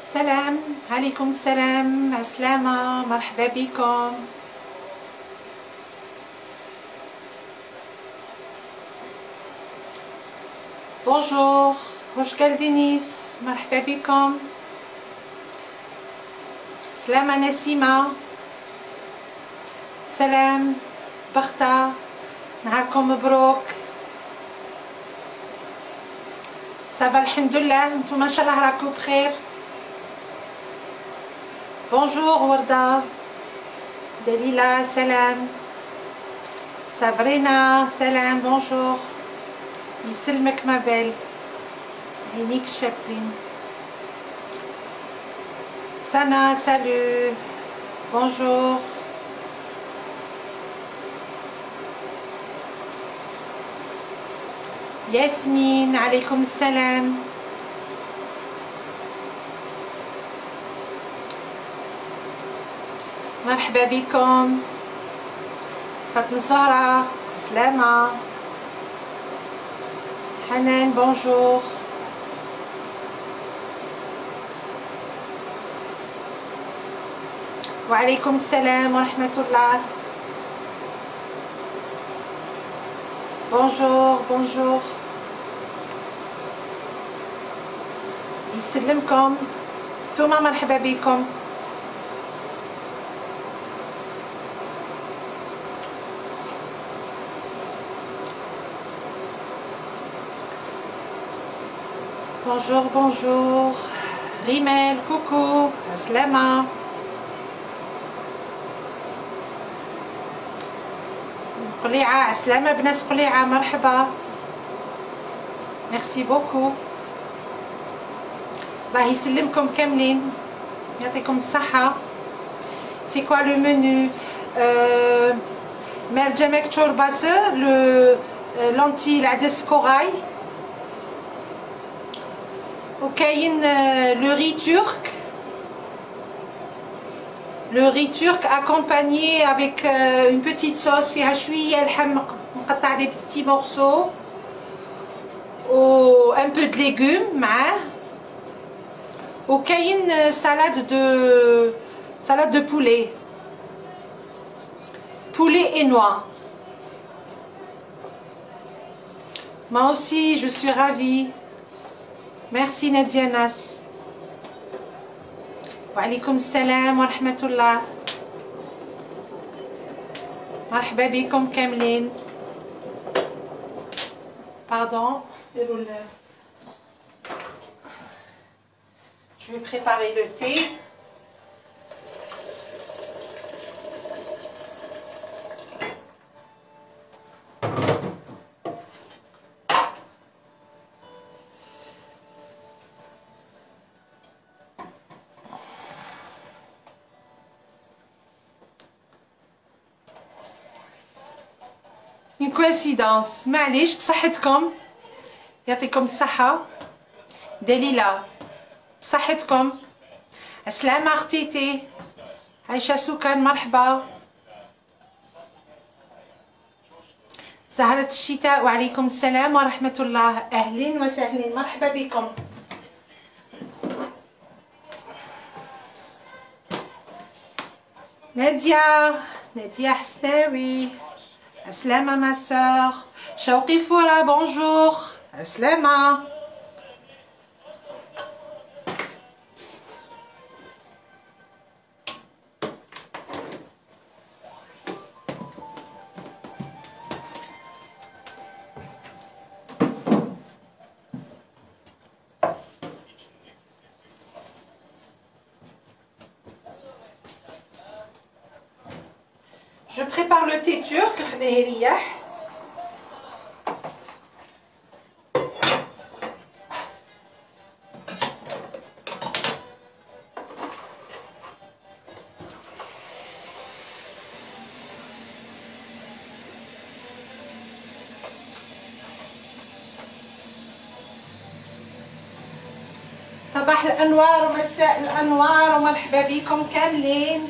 سلام عليكم. السلام عسلامة، مرحبا بكم. بونجور، واش قال دينيس؟ مرحبا بكم. سلامة نسيمة، سلام بختة، نهاركم مبروك. صافا الحمد لله، نتوما ان شاء الله راكم بخير. بونجور وردة، دليلة سلام، سابرينا سلام بونجور. يسلمك ما بال، عينيك شابين. سنا سالو بونجور. ياسمين عليكم السلام. مرحبا بكم. فاطمة الزهرة سلامة. حنان بونجور. وعليكم السلام ورحمة الله. بونجور بونجور. يسلمكم نتوما، مرحبا بكم. بونجور بونجور. ريمال كوكو سلامة. قليعة عسلامة، بنات قليعة مرحبا. ميرسي بوكو، الله يسلمكم كاملين، يعطيكم الصحة. سي كوا لو منو؟ مرجمك تشورباس، لونتي العدس كوراي، وكاين لو ري تورك. Le riz turc accompagné avec une petite sauce فيها شوية لحم مقطع des petits morceaux و un peu de légumes معاه، وكاين salade de poulet et noix. Moi aussi je suis ravie. Merci Nadia Nas. وعليكم السلام ورحمة الله. مرحبا بكم كاملين. Pardon. Je vais préparer le thé. Une coïncidence، معليش بصحتكم، يعطيكم الصحة. دليلة بصحتكم، السلامة اختيتي. عايشة سكان مرحبا. زهرة الشتاء وعليكم السلام ورحمة الله، أهلين وسهلين، مرحبا بكم. نادية حسناوي Aslama ma soeur. Shauqi Foura, bonjour. Aslama. Je prépare le thé turc. صباح الأنوار ومساء الأنوار ومرحبا بكم كاملين.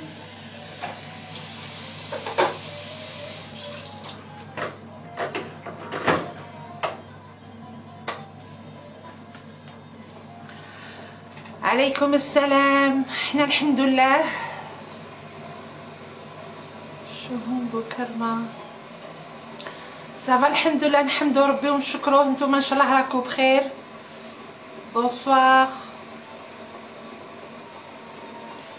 عليكم السلام. احنا الحمد لله. شو هم بكرمه صافا الحمد لله، نحمدو ربي ونشكروه. نتوما ان شاء الله راكم بخير. بونسوار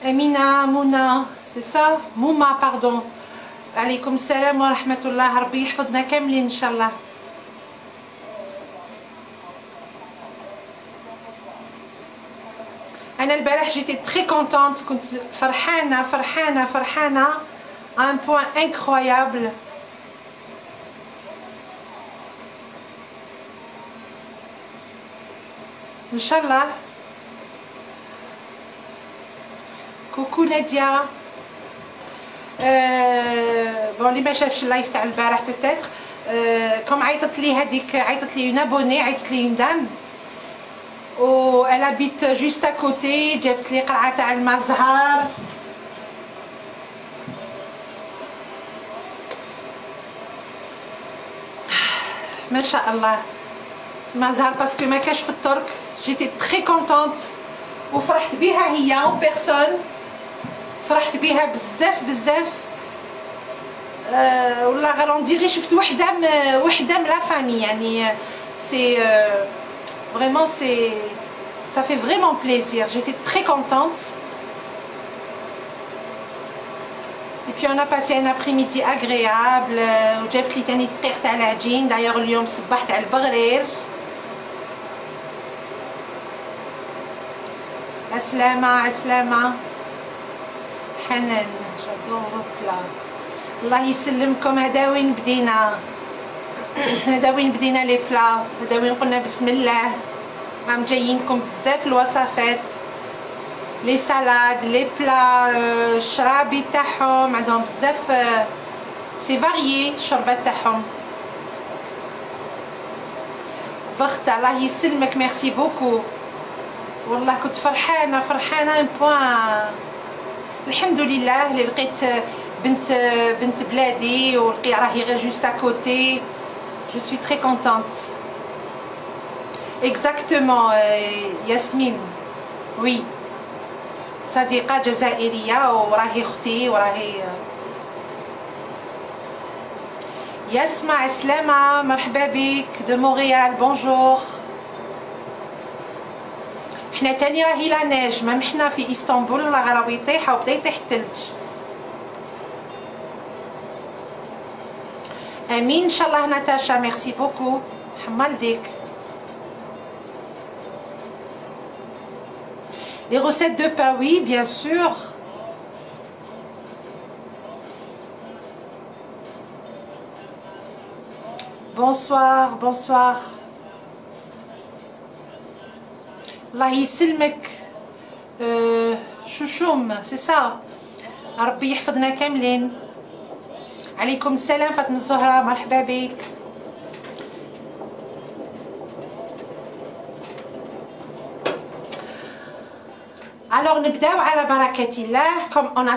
امينه منى سي سا موما باردون. عليكم السلام ورحمه الله، ربي يحفظنا كاملين ان شاء الله. انا البارح جيتي تري كونتونت، كنت فرحانه فرحانه فرحانه ان بوين انكرويابل. ان شاء الله. كوكو ناديه. بون اللي ما شافش اللايف تاع البارح بوتيتر كوم عيطت لي هذيك، عيطت لي اون ابوني، عيطت لي مدام و elle habite juste à côté. جابت لي قرعه تاع المزهر. ما شاء الله مزهر باسكو ما كاش في الترك. جيتي تري كونطونط وفرحت بها هي اون بيرسون، فرحت بها بزاف بزاف. والله غير اون ديري شفت وحده من لا فامي يعني. سي vraiment ça fait vraiment plaisir. J'étais très contente et puis on a passé un après-midi agréable. وجابت لي تاني الدقيق تاع العجين. دايوغ اليوم صبحت على البغرير. عسلامة عسلامة حنان. جادور بلا. الله يسلمكم. هذا وين بدينا، هذا وين بدينا لي بلا، هذا وين قلنا بسم الله. راهم جايينكم بزاف الوصفات، لي سالاد لي بلا، الشرابي تاعهم عندهم بزاف. سي فاريي الشربات تاعهم. بخت الله يسلمك. ميرسي بوكو. والله كنت فرحانه فرحانه ان بوين. الحمد لله اللي لقيت بنت بلادي ولقي راهي غير جوست à côté. Je suis très contente. Exactement ياسمين. وي صديقة جزائرية وراهي اختي وراهي. يسمع سلامة مرحبا بك. دو مونريال بونجور. حنا تاني راهي لا نيج، مام حنا في اسطنبول راه راهو يطيح وبدا يطيح الثلج. امين ان شاء الله. ناتاشا ميرسي بوكو. حمال ديك. Les recettes de pain, oui, bien sûr. Bonsoir, bonsoir. الله يسلمك. شوشوم سي سا. ربي يحفظنا كاملين. عليكم السلام فاطمة الزهرة مرحبا بك. Alors نبداو على بركة الله. Comme on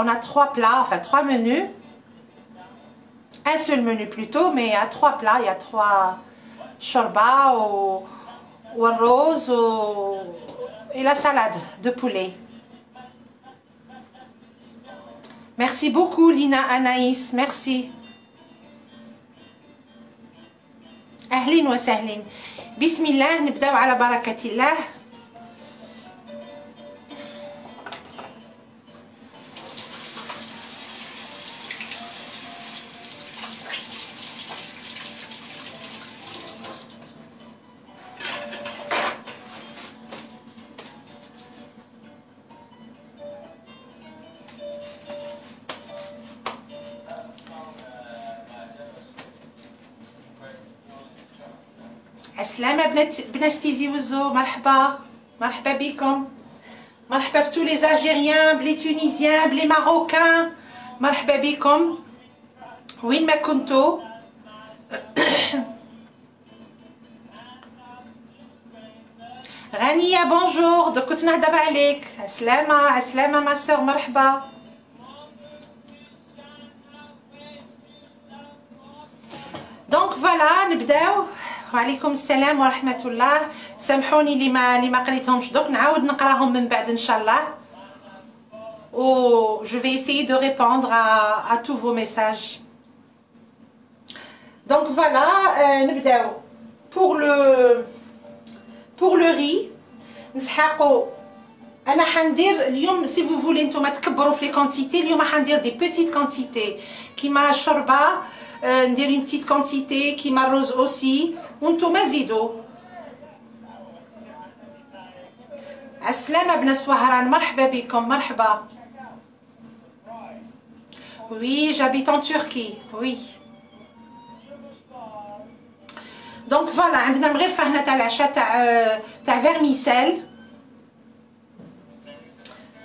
a trois plats, enfin 3 menus. Un seul menu plutôt, mais il y a 3 plats. Il y a 3 shorba ou rose et la salade de poulet. Merci beaucoup Lina Anaïs, merci. أهلين وسهلين. بسم الله نبداو على بركة الله. عسلامة بنات تيزي وزو. مرحبا مرحبا بكم. مرحبا بتو لي الجيريان بلي تونيزيان بلي ماروكان. مرحبا بكم وين ما كنتو. غنية بونجور. كنت نهضر عليك. عسلامة عسلامة ما سور. مرحبا. دونك فوالا نبداو. وعليكم السلام ورحمة الله. سامحوني اللي ما قريتهمش دوك، نعاود نقراهم من بعد ان شاء الله. Je vais essayer de répondre à tous vos messages. Donc voilà, نبداو. pour le riz نسحقوا. انا حندير اليوم سي فو فولي نتوما تكبروا في لي كونتيتي، اليوم حندير دي بيتيت كونتيتي كيما الشوربه، ندير اون بيتيت كونتيتي كيما الروز اوسي، وانتوما زيدوا. عالسلامة بنات سوهران، مرحبا بكم، مرحبا. Oui, j'habite en Turquie, oui. Donc voilà, عندنا مغرفة هنا تاع العشاء تاع فيرميسيل،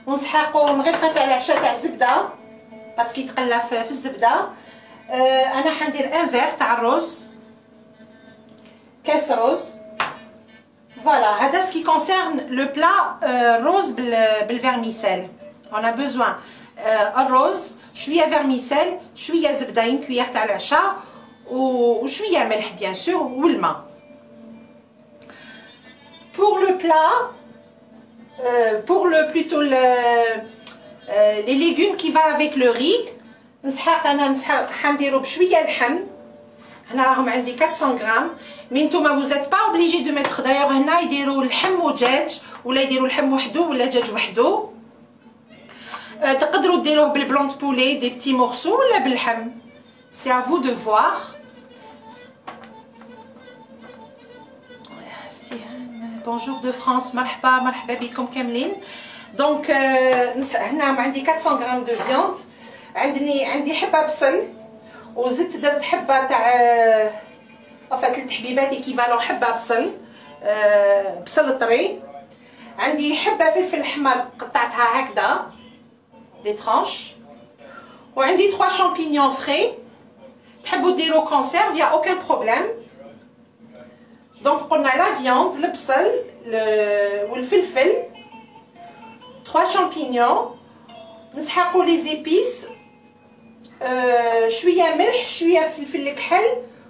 ونسحقوا مغرفة تاع العشاء تاع الزبدة باسكو يتقلى في الزبدة. انا حندير ان فيغ تاع الروز، كاس روز. فوالا هذا سكي كونسيرن لو بلا روز بالفيرميسيل. on a besoin الروز، شويه فيرميسيل، شويه زبده، اون كويير تاع العشاء، وشويه ملح بيان سور والماء. pour le plat pour le plutôt les légumes qui va avec le riz، نسحق حنديرو بشويه لحم. هنا راهم عندي 400 غرام، مي نتوما vous êtes pas obligé de mettre. d'ailleurs هنا يديروا اللحم ودجاج، ولا يديروا اللحم وحده ولا دجاج وحده. تقدروا ديروه بالبلون بولي دي بتي مورسو ولا باللحم، سي à vous de voir. بونجور دو فرانس، مرحبا بكم كاملين. دونك هنا عندي 400 غرام دو فياند، عندي حبه بصل، وزدت درت حبه تاع فات 3 حبيبات ايكيفالون حبه بصل طري. عندي حبه فلفل احمر قطعتها هكذا دي ترانش، وعندي 3 شامبينيون فري. تحبوا ديروا كونسيرف يا اوكان بروبليم. دونك قلنا لا فياند، البصل والفلفل، 3 شامبينيون. نسحقوا لي زيبيس، شويه ملح، شويه فلفل الكحل،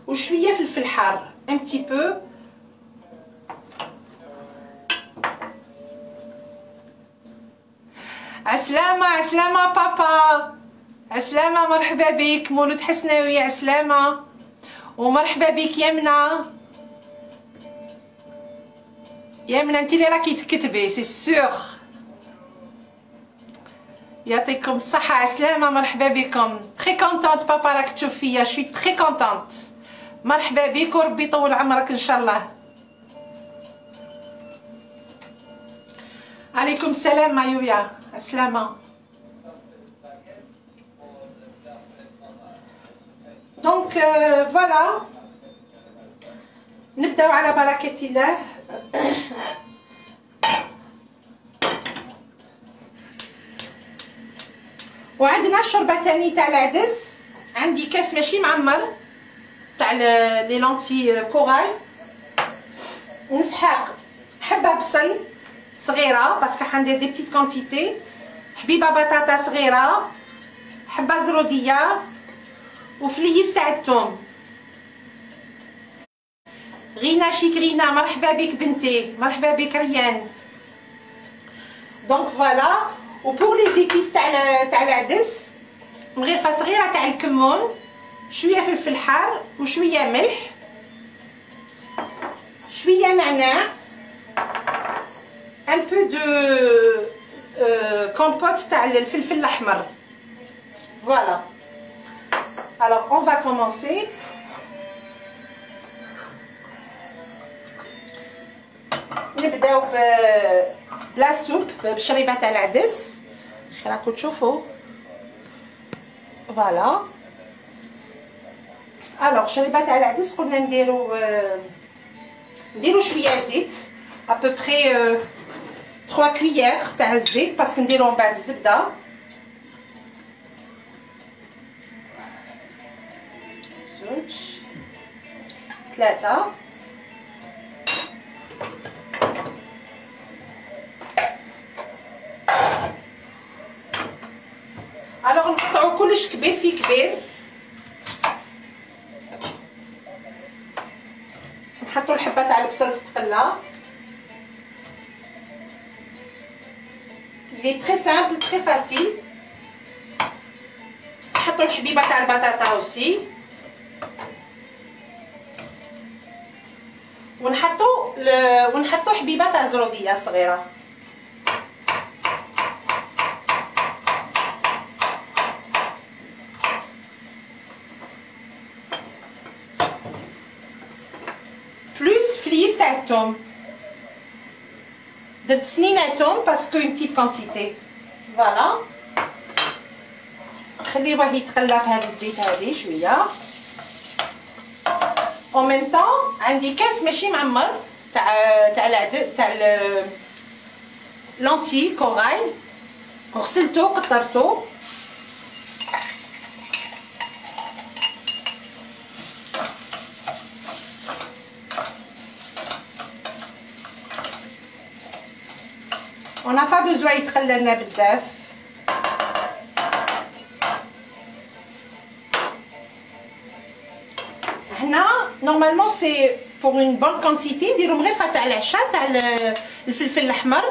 وشويه فلفل حار، ان بتي بو. عسلامة بابا، عسلامة، مرحبا بك مولود حسناوي، عسلامة ومرحبا بك يمنى انت اللي راكي تكتبي سي سور. يعطيكم الصحة، عسلامة، مرحبا بكم. تري كونتونت بابا راك تشوف فيا، شوي تري كونتونت. مرحبا بك وربي يطول عمرك ان شاء الله. عليكم السلام مايويا، عسلامة. دونك فوالا نبداو على بركة الله. وعندنا شوربه ثاني تاع العدس، عندي كاس ماشي معمر تاع لي لونتي كوراي. نسحق حبه بصل صغيره باسكو حندير دي بتيت كونتيتي، حبيبه بطاطا صغيره، حبه زروديه، وفليس تاع الثوم. غينا شيك غينا، مرحبا بك بنتي، مرحبا بك ريان. دونك فوالا. وبور لي زيبيس تاع العدس، مغرفه صغيره تاع الكمون، شويه فلفل حار، وشويه ملح، شويه نعناع، ان بو دو كومبوت تاع الفلفل الاحمر. فوالا. alors on va commencer. نبداو بلا سوب، بالشريبه تاع العدس راكم تشوفوا. فوالا. الوغ شريبه تاع العدس قلنا نديرو شويه زيت، ابوبري 3 كويير تاع الزيت باسكو نديرو من بعد الزبده. زوج، 3. الوغ نقطعو كلش كبير في كبير. نحطوا الحبه تاع البصل تتقلى. لي تري سامبل تري فاسيل. نحطوا الحبيبه تاع البطاطا اوسي، ونحطوا حبيبه تاع زروديه صغيره. بلوس فليس تاع الثوم، درت سنينه ثوم باسكو اون بتيت كونتيتي. فوالا خليوه يتقلى في هذا الزيت هذه شويه. او ميم طون عندي كاس ماشي معمر تاع العدس تاع لونتي كوراي، غسلته قطرته. on n'a pas besoin يتقلى لنا بزاف. هنا نورمالمون سي بور اون بون كونتيتي نديرو مغرفه تاع العشاء تاع الفلفل الاحمر.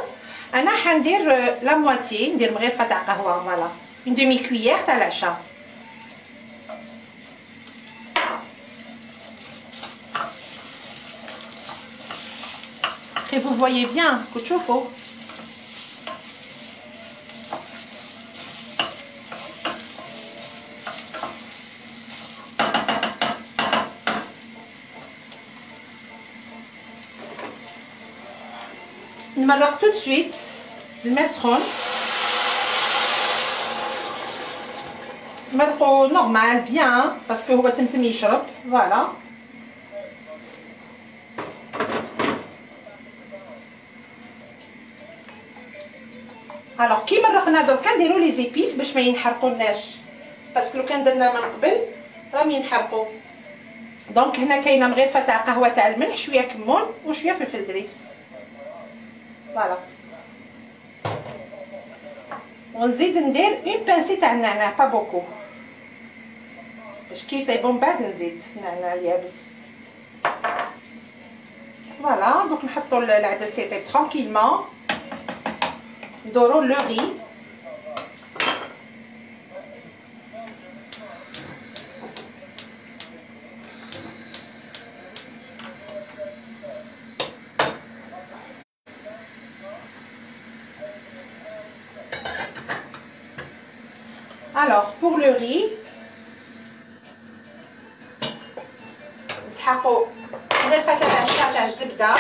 انا حندير لا مواتي، ندير مغرفه تاع قهوه. فوالا اون دومي كويير تاع العشاء. et vous voyez bien كنت تشوفوا نمرق tout de suite الماء سخون. نمرقو نورمال بيان باسكو هو تمتم يشرب. فوالا الوغ كي مرقنا دركا نديرو لي زيبيس باش ما ينحرقوناش، باسكو لو كان درنا من قبل راهم ينحرقوا. دونك هنا كاينه مغرفه تاع قهوه تاع الملح، شويه كمون وشويه فلفل دريس. فوالا ونزيد ندير اون بانسي تاع النعناع با بوكو باش كي يطيبو من بعد نزيد النعناع اليابس. فوالا دوك نحطو العدس يطيب ترونكيلمون. ندورو لو ري. Alors pour le riz نسحقو مغرفه تاع العشاء تاع الزبده.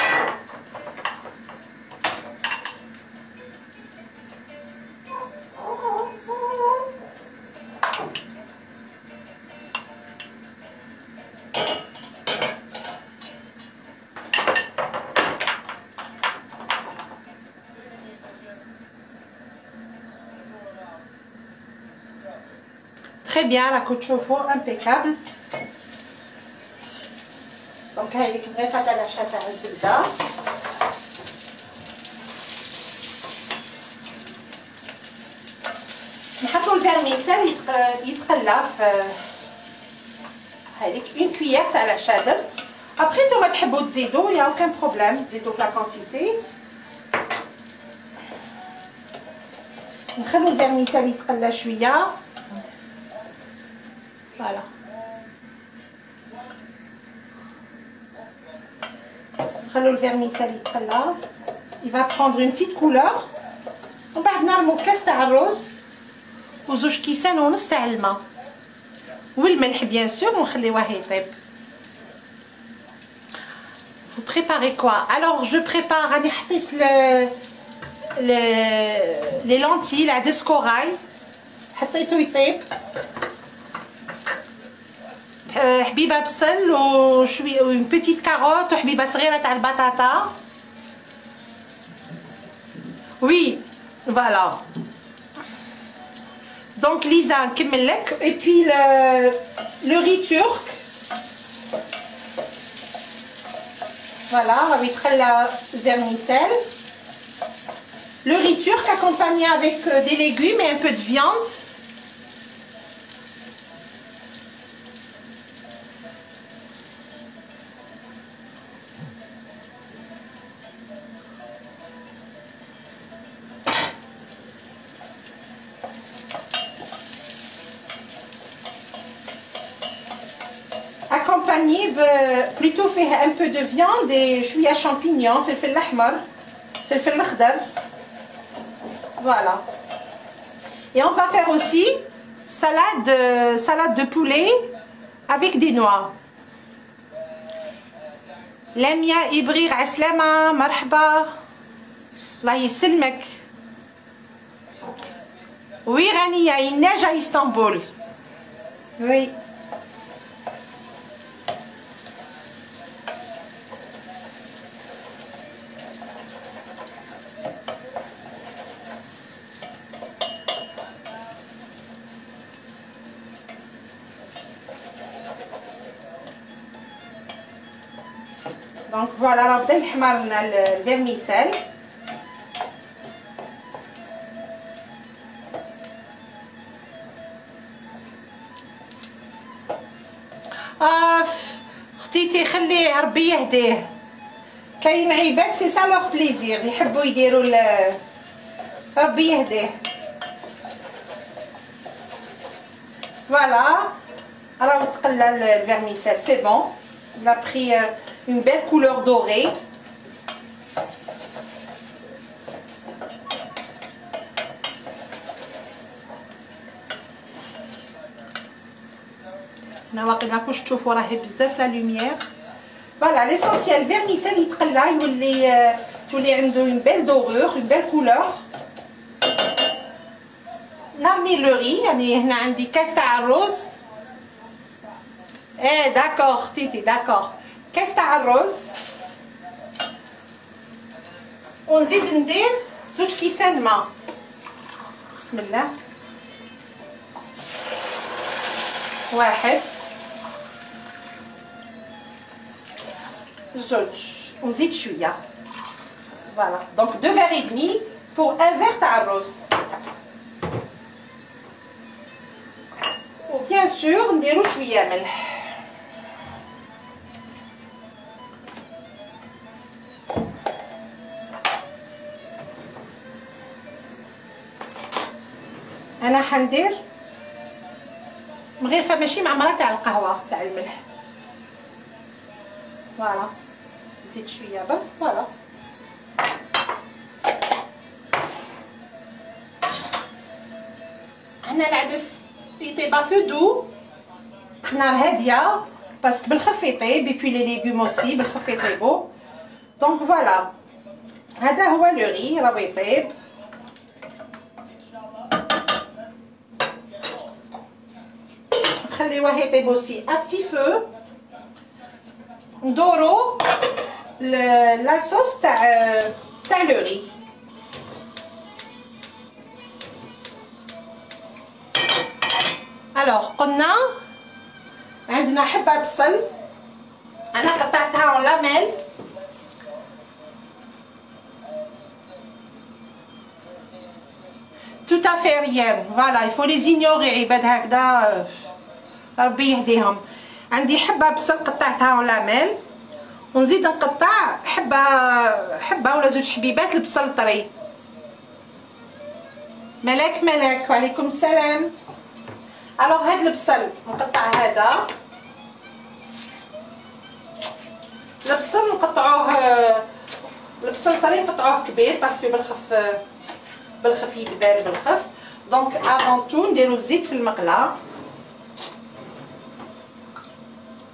Très bien, la كتشوفوا impeccable. دونك هاي لك مغرفه تاع العشاء تاع الزبده. نحطوا الفيرميسيل يتقلى في هاي لك اون كويير تاع العشاء درت. ابخي نتوما تحبوا تزيدوا يا اوكان بروبليم، تزيدوا في لا كونتيتي. نخلو الفيرميسيل يتقلى شويه. Voilà. Le vermicelle يتقلى. Il va prendre une petite couleur. ومن بعد نرمو كاس تاع الرز وزوج كيسان ونص تاع الماء والملح بيان سور ونخليوه يطيب. Vous préparez quoi? Alors je prépare. راني حطيت les lentilles العدس كوراي حطيته يطيب. حبيبه بصل وشويه اون بيتيت كاروت وحبيبه صغيره تاع البطاطا. وي فوالا دونك ليزا نكمل لك. اي بي لو ري تورك فوالا راهو يتخلى الفيرميسيل. Le riz turc accompagné avec des légumes et un peu de viande. accompagné plutôt فيها un peu de viande et شوية champignons فلفل الأحمر فلفل الأخضر. Voilà. Et on va faire aussi salade de poulet avec des noix. لميا إبريغ عسلامة مرحبا الله يسلمك. Oui Rania, il neige à Istanbul. Oui. Donc voilà, راه بدا يحمر لنا الفيرميسيل. اختي تيخليه ربي يهديه. كاين عباد سي سا لوغ بليزير يحبوا يديروا ربي يهديه. فوالا راه تقلى الفيرميسيل سي بون. Il a pris une belle couleur dorée. هنا واقيلا راكوش تشوفوا راهي بزاف لا لوميير. فوالا ليسونسيال فيرميسيل يتقلى يولي تولي عنده une belle dorure une belle couleur. نرمي لو ري يعني هنا عندي كاس تاع الرز. ايه داكور تيتي داكور. كاس تاع الرز ونزيد ندير 2 كيسان ماء. بسم الله. 1 2 ونزيد شويه. فوالا دونك 2 verres et demi pour 1 verre تاع الرز. و bien sûr نديرو شويه ملح. انا حندير مغرفه ماشي معمره تاع القهوه تاع الملح. فوالا نزيد شويه برك. فوالا هنا العدس يطيب فو دو نار هاديه باسكو بالخف يطيب اي بي لي ليغوم اوسي بالخف يطيبوا. دونك فوالا هذا هو لو ري راه يطيب. نخليوه يطيب اوسي ا بتي فو. ندورو لا صوص تاع لو ري. الوغ قلنا عندنا حبه بصل انا قطعتها اون لاميل. tout à fait rien. Voilà, il faut les ignorer عباد هكذا ربي يهديهم. عندي حبه بصل قطعتها اون لاميل ونزيد نقطع حبه ولا 2 حبيبات البصل طري. ملاك وعليكم السلام. الوغ هاد البصل نقطع هذا البصل نقطعوه البصل طري نقطعوه كبير باسكو بالخف يدبر بالخف. دونك افون تو نديرو الزيت في المقله.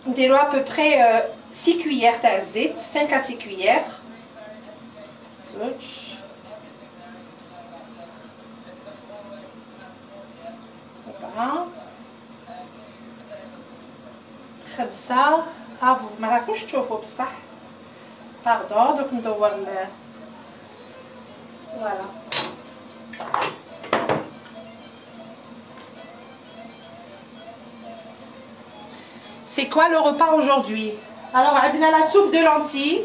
نديرو ا بو بري 6 كويير تاع الزيت 5 à 6 كويير. زوج 5 هافو ما راكوش تشوفوا بصح باردون. دوك ندور فوالا. C'est quoi le repas aujourd'hui? Alors عندنا la soupe de lentilles.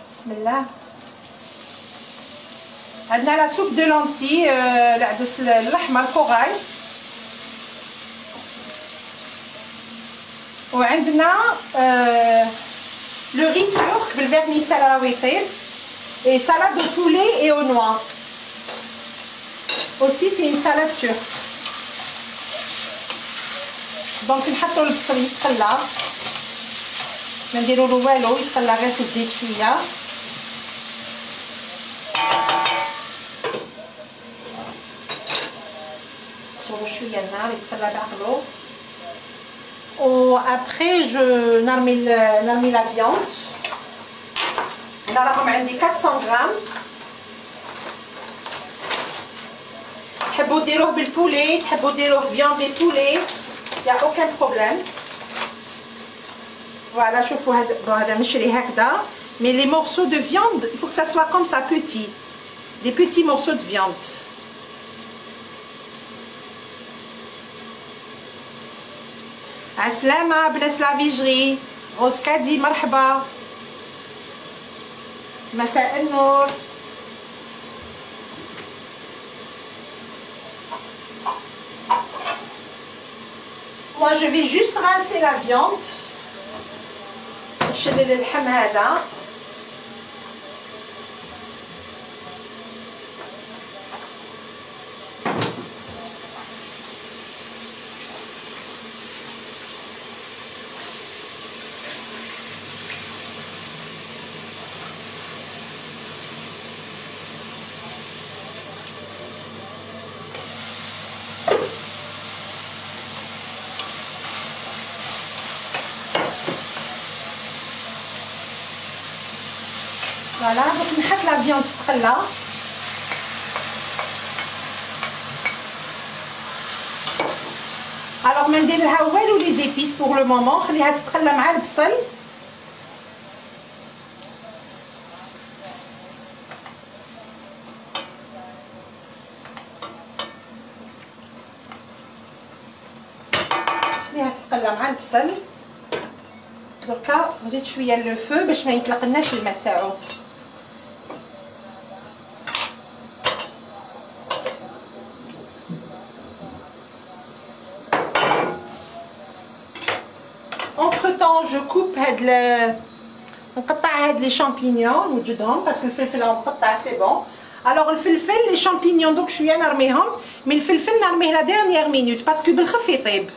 بسم الله. عندنا la soupe de lentilles العدس الأحمر كوغاي. وعندنا le riz turc بالvermicelle à la ويطيب et salade de poulet et aux noix. Aussi c'est une salade turque. دونك نحطوا البصل يتقلى، ما نديروا له والو، يتقلى غير في الزيت شويه. صوروا شويه النار يتقلى بعقلو. و ابخي جو نرمي لا فياند. هنا راهم عندي 400 غرام. تحبوا ديروه بالبولي، تحبوا ديروه فياند دي بولي، يا اوكان بروبليم. فوالا شوفوا هذا مشري هكذا، مي لي مورسو دو فياند il faut que ça soit comme ça petit, des petits morceaux de viande. عسلامة بنات لافيجري، غوز كادي مرحبا، مساء النور. Moi je vais juste rincer la viande. نشلل اللحم هذا. فوالا دونك نحط لا فياند تتقلى. الوغ ما ندير لها والو لي زيبيس بوغ لو مومون، خليها تتقلى مع البصل. خليها تتقلى مع البصل. دركا نزيد شويه لو فو باش ما يطلقلناش الماء تاعو. entre temps je coupe هاد نقطع هاد لي شامبينيون نوجدهم باسكو الفلفل راه مقطع سي بون. الوغ الفلفل لي شامبينيون دوك شويه نرميهم، مي الفلفل نرميه لا ديرنيير مينوت باسكو بالخف يطيب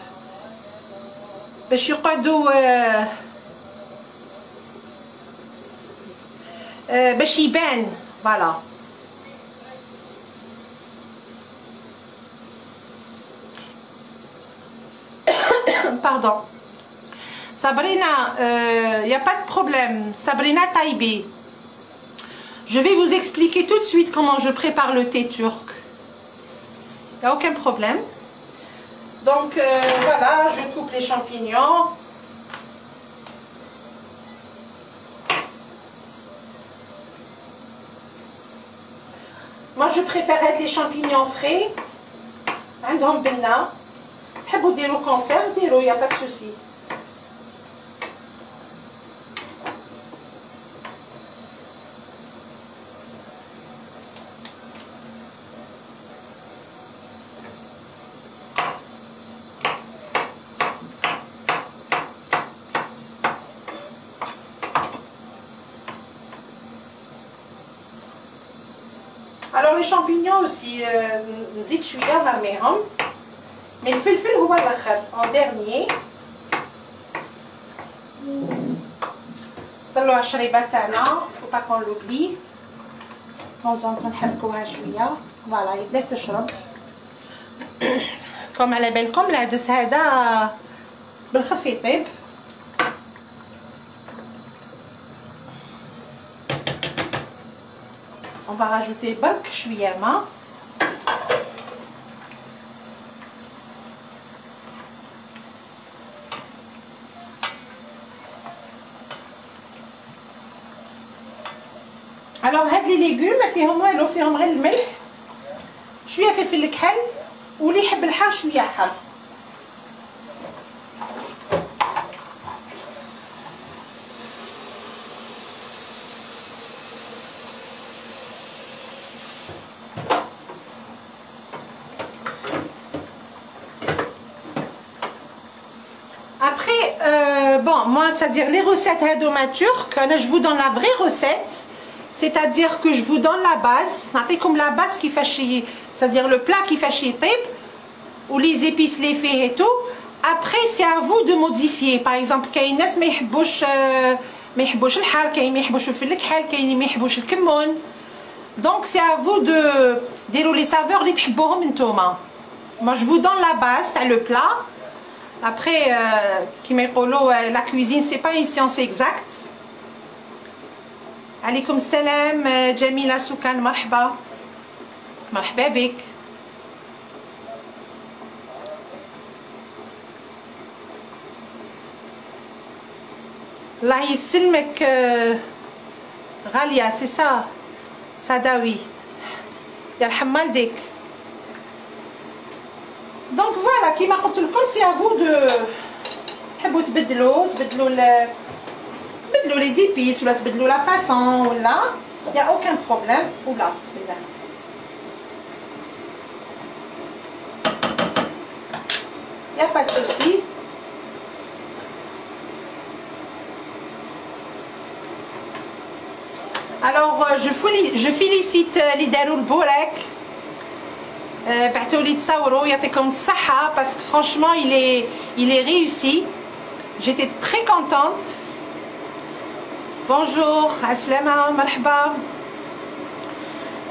باش يقعدوا باش يبان. فوالا pardon. Sabrina, y a pas de problème. Sabrina Taïbi. Je vais vous expliquer tout de suite comment je prépare le thé turc. Y a aucun problème. Donc voilà, je coupe les champignons. Moi je préfère être les champignons frais. عندهم بنة. تحبوا ديروا كونسيرف ديروا، y a pas de souci. Alors les champignons aussi نزيد شويه نرميهم، mais الفلفل هو الاخر en dernier. نطلعوا الشريبه تاعنا، faut pas qu'on l'oublie. طونزون نحركوها شويه فوالا بدات تشرب. كوم على بالكم العدس هذا بالخف يطيب. On va rajouter برك شويه ماء. الوغ هاد لي ليغوم ما فيهم والو، فيهم غير الملح، شويه فلفل كحل، واللي يحب الحار شويه حار. Après, bon, moi, c'est-à-dire les recettes هادوما turques, je vous donne la vraie recette. C'est-à-dire que je vous donne la base, comme la base qui fait chier, c'est-à-dire le plat qui fait chier type, ou les épices les faits et tout. Après, c'est à vous de modifier. Par exemple, كاين ناس ما يحبوش الحار، كاين ما يحبوش الفلفل الكحل، كاين ما يحبوش الكمون. Donc c'est à vous de ديروا les saveurs اللي تحبوهم نتوما. Moi je vous donne la base تاع le plat. Après كيما يقولوا la cuisine c'est pas une science exacte. عليكم السلام جميلة سكان، مرحبا مرحبا بك. الله يسلمك غالية، سي سا ساداوي يرحم والديك. دونك فوالا كيما قلت لكم سي افو دو تحبوا تبدلوا لي زيبيس ولا تبدلوا لا فاسون ولا يا اوكان بروبليم. ولا بسم الله يا با دو سوسي. Alors je félicite اللي داروا البورك، بعثوا لي تصوروا، يعطيكم الصحة parce que franchement il est réussi. J'étais très contente. Bonjour عسلامة مرحبا.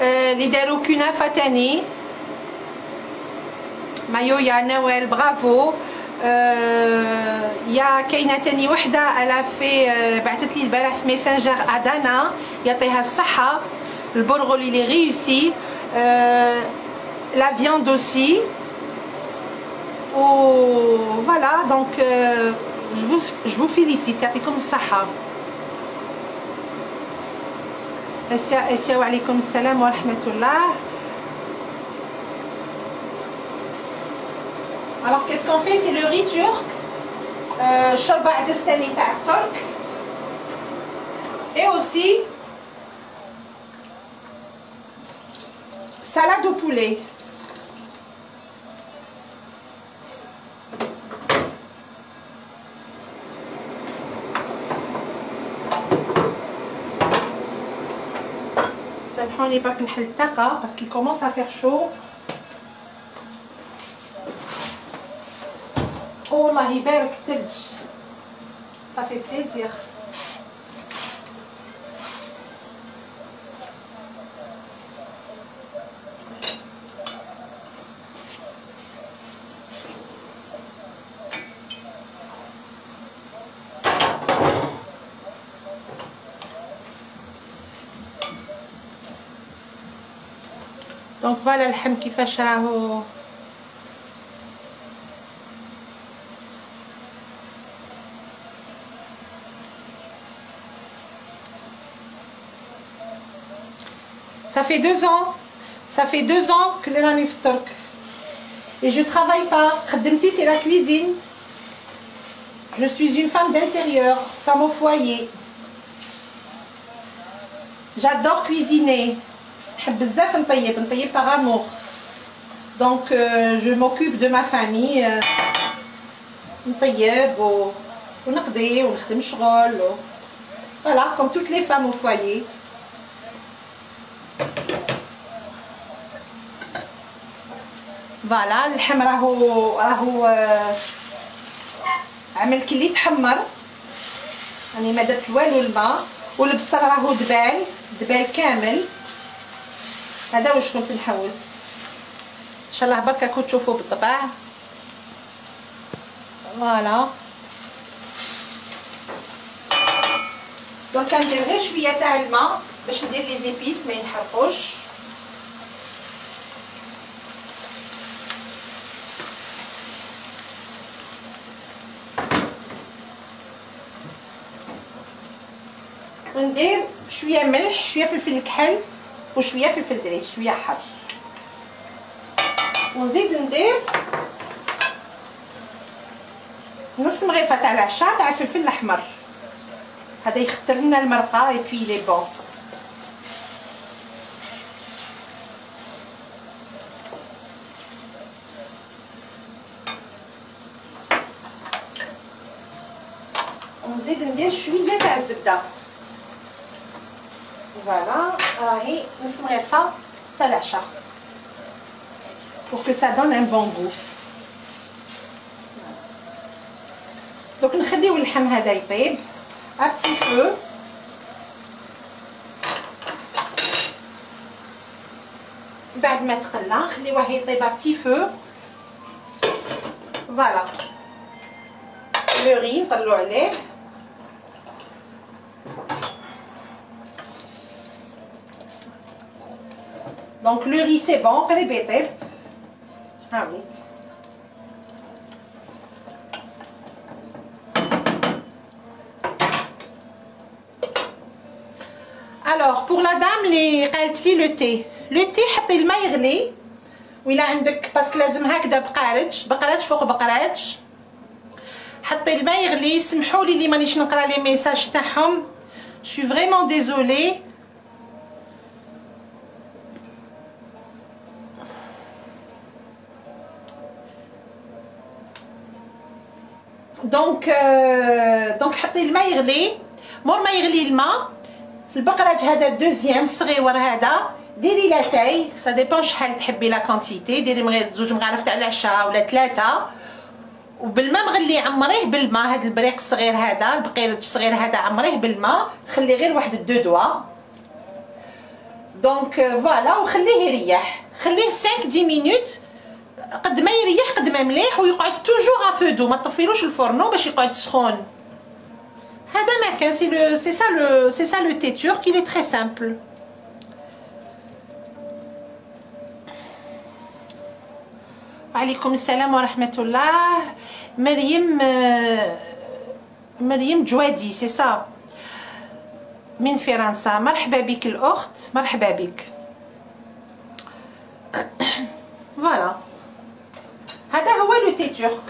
اللي داروا كنافة تاني مايويا نوال برافو. يا كاينه تاني وحده الا في بعثت لي البارح في ميسنجر ادانا يعطيها الصحه. البرغل اللي ريوسي، لا فياند اوسي. و فوالا دونك جو فو فيليسيت، يعطيكم الصحه. اسيا وعليكم السلام ورحمه الله. Alors qu'est-ce qu'on fait? C'est le riz turc, shorba adestani تاع الترك، et aussi salade au poulet. سامحوني برك نحل الطاقة parce qu'il commence à faire chaud. والله يبارك الثلج، صافي بليزير. دونك فوالا اللحم كيفاش راهو. Ça fait 2 ans que les rani f'Turc. Et je travaille pas. Khademti c'est la cuisine. Je suis une femme d'intérieur, femme au foyer. J'adore cuisiner. نحب بزاف نطيب par amour. Donc je m'occupe de ma famille. نطيب ونقضي ونخدم شغل. Voilà, comme toutes les femmes au foyer. فوالا اللحم راهو عمل كي اللي تحمر، يعني ما درت والو الماء. والبصل راهو دبال كامل. هذا واش كنت نحوس. ان شاء الله برك راكم تشوفوا بالطبع. فوالا دونك ندير غير شويه تاع الماء باش ندير لي زيبيس ما ينحرقوش. وندير شويه ملح، شويه فلفل الكحل، وشويه فلفل دريس، شويه حر. ونزيد ندير نص مغرفه تاع العشا تاع الفلفل الاحمر. هذا يختر لنا المرقه اي بي لي بون. ونزيد ندير شويه تاع الزبده. فوالا راهي نص مغرفه تاع العشا pour que ça donne un bon goût. دوك نخليو اللحم هذا يطيب ابتي فو. بعد ما تقلى نخليوه يطيب ابتي فو. فوالا لو ري نطلعو عليه. دونك لو ري سي بون قريب يطيب. هاوي alors pour la dame اللي قالت لي لو تي حطي الماء يغلي ولا عندك باسكو لازم هكذا بقرات فوق بقرات. حطي الماء يغلي. سمحوا لي اللي مانيش نقرا لي ميساج تاعهم. je suis vraiment désolée. دونك حطي الماء يغلي. مور ما يغلي الماء في البقراج هذا الدوزيام الصغيور هذا ديري لاتاي سا ديبون شحال تحبي لا كونتيتي. ديري من غير 2 مغارف تاع العشاء ولا 3 وبالماء مغلي. عمريه بالماء هذا البريق الصغير هذا البقيرج الصغير هذا عمريه بالماء. خلي غير واحد 2 دوا. دونك فوالا وخليه يريح. خليه 5 10 مينوت قد ما يريح قد ما مليح. ويقعد توجور ا فو دو ما تطفيلوش الفرنو باش يقعد سخون. هذا ما كان سي سا لو تي تورك. il est très simple. وعليكم السلام ورحمة الله. مريم جوادي سي سا من فرنسا. مرحبا بك الأخت مرحبا بك. فوالا هذا هو لو تي تورك.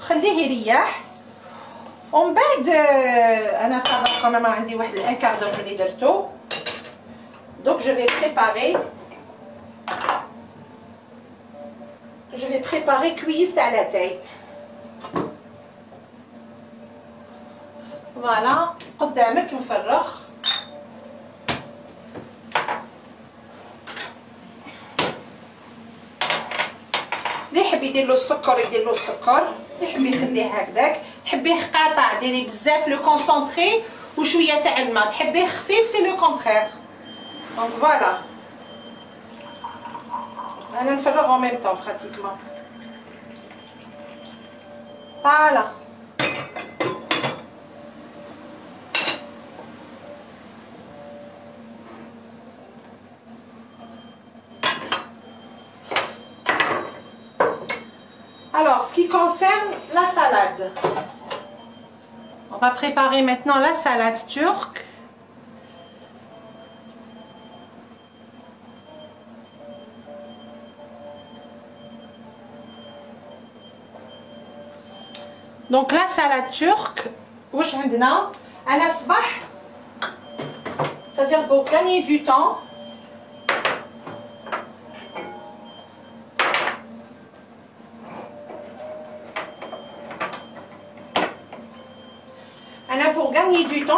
خليه يريح ومن بعد انا صافا كمان عندي واحد الانكار دوك اللي درتو. دونك جو في بريباري كويس تاع لاتاي. فوالا قدامك مفرغ. اللي يحب يدير له السكر يدير له السكر. اللي يحب يخليه هكذاك. تحبيه قاطع ديري بزاف لو كونسونطري وشويه تاع الماء. تحبيه خفيف سي لو كونترير. دونك فوالا انا نفرغ en même temps pratiquement. فوالا alors ce qui concerne la salade, on va préparer maintenant la salade turque. Donc la salade turque واش عندنا انا الصباح c'est-à-dire pour gagner du temps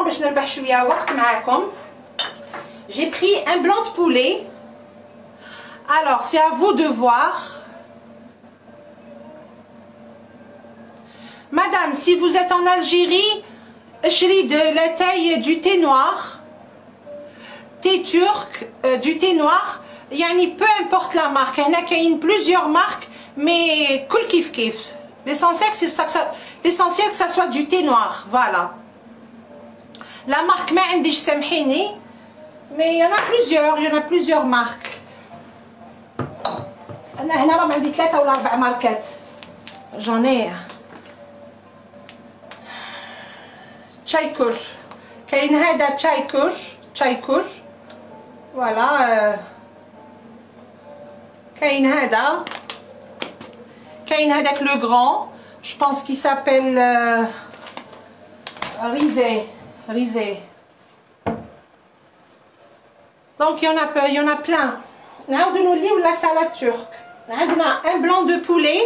باش نربح شويه وقت معاكم. J'ai pris un blanc de poulet. Alors c'est à vous de voir. Madame, si vous êtes en Algérie, اشري de la taille du thé noir, thé turc, du thé noir. يعني peu importe la marque. هنا كاين plusieurs marques mais كل كيف. L'essentiel que ça soit du thé noir. Voilà. La marque ما عنديش سامحيني mais il y en a plusieurs marques. أنا هنا راهم عندي 3 ولا 4 ماركات. J'en ai. تشايكور كاين هذا تشايكور فوالا. كاين هذاك لو غران je pense qu'il s'appelle Rizé. Donc il y en a plein. نعاودو نوليو لا salade turque. عندنا un blanc de poulet.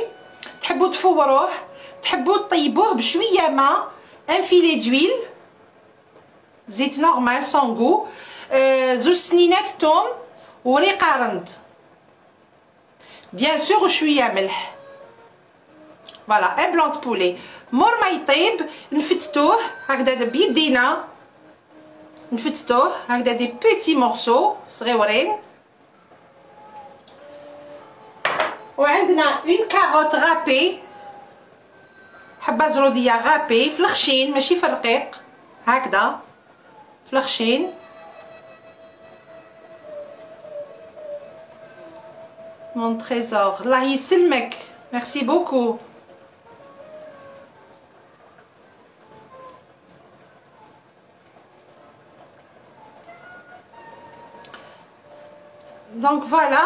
تحبوا تفوروه تحبوا تطيبوه بشويه ماء. Un filet d'huile, زيت normal sans goût, 2 سنينات توم وريق قرنت. Bien sûr وشويه ملح. فوالا ان بلون دو بولي. مور ما يطيب نفتتوه هكذا بيدينا، نفتتوه هكذا دي بيتي مورسو صغيورين. وعندنا اون كاروت غابي، حبه زروديه غابي في الخشين ماشي في الرقيق، هكذا في الخشين. مون تريزور الله يسلمك، ميرسي بوكو. دونك فوالا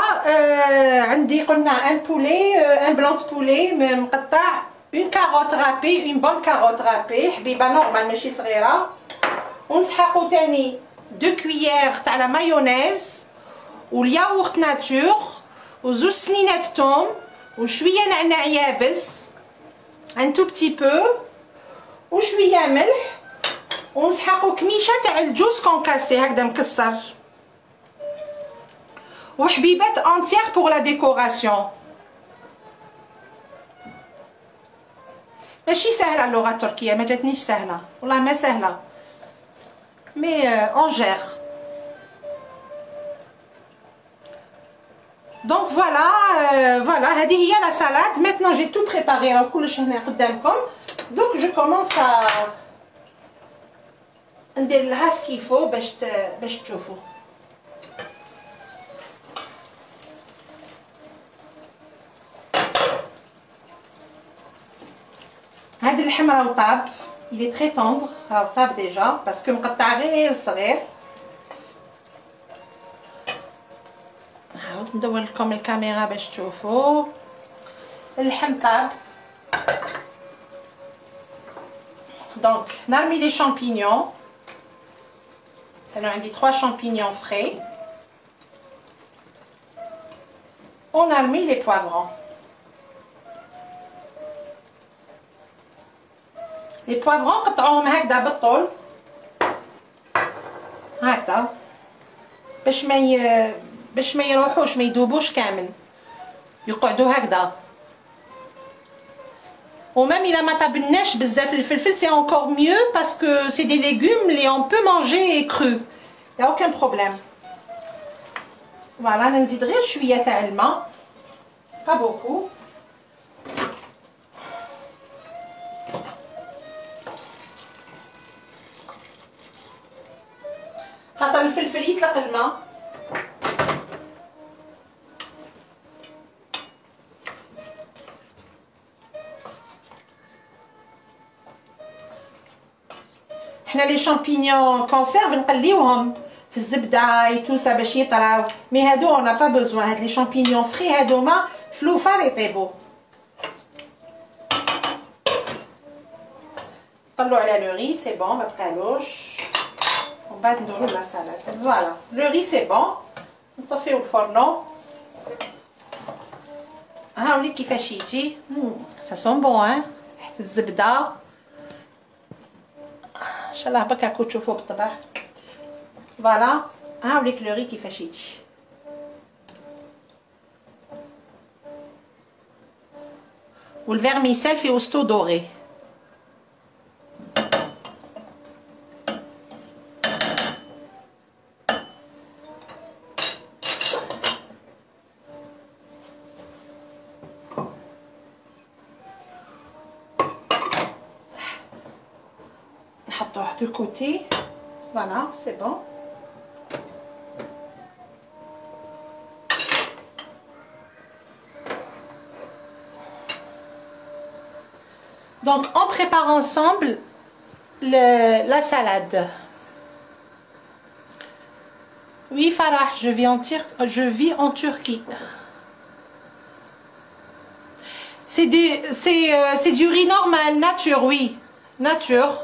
عندي قلنا ان بولي، ان بلون دو بولي مقطع، اون كاروت غابي، اون بون كاروت غابي حبيبه نورمال ماشي صغيره. ونسحقو تاني 2 كويير تاع لا مايونيز والياغورت ناتور وزوج سنينات توم وشويه نعناع يابس ان تو بتي بو وشويه ملح. ونسحقو كميشه تاع الجوز كونكاسي هكذا مكسر، وحبيبات انتيير بور لا ديكوراسيون. ماشي سهله اللغه التركيه، ما جاتنيش سهله والله ما سهله، مي اون جير. دونك فوالا هذه هي لا سالاد. ميتنون جي تو بريباري، راه كلش هنا قدامكم. دونك جو كومونس ندير لها سكيفو باش تشوفوا. هاد اللحم راهو طاب، لي تري طوندر، راهو طاب ديجا باسكو مقطع غير صغير. نعاود ندور لكم الكاميرا باش تشوفوا. اللحم طاب. دونك نرمي لي شامبينيون. انا عندي 3 شامبينيون فري. ونرمي لي بوافرون. لي بوافرون قطعوهم هكذا بالطول هكذا باش ما يروحوش، ما يذوبوش كامل، يقعدوا هكذا. ومام الا ما طابلناش بزاف الفلفل سي encore mieux parce que c'est des légumes اللي on peut manger cru، y a aucun problème. فوالا نزيد غير شويه تاع الماء، pas beaucoup. خاطر الفلفل يطلق الماء. حنا لي شامبينيون كونسيرف نقليوهم في الزبده يتوسا باش يطراو، مي هادو انا با بوزوان. هاد لي شامبينيون فري هادوما فلوفار يطيبوا. نطلعو على لو ري سي بون، ما بقالوش. ومن بعد ندورو لا سالاد. فوالا لو ري سي بون. نطفيو الفرنو. هاولي كيفاش يجي. سا سون بون ها، ريحة الزبده ان شاء الله برك راكو تشوفوه بالطبع. فوالا هاوليك لو ري كيفاش يجي. والفيرميسيل في وسطو دوري. نحطوه دو كوتي. فوالا سي بون. Donc on prépare ensemble la salade. Oui Farah, je vis en Turquie. C'est du riz normal, nature, oui, nature.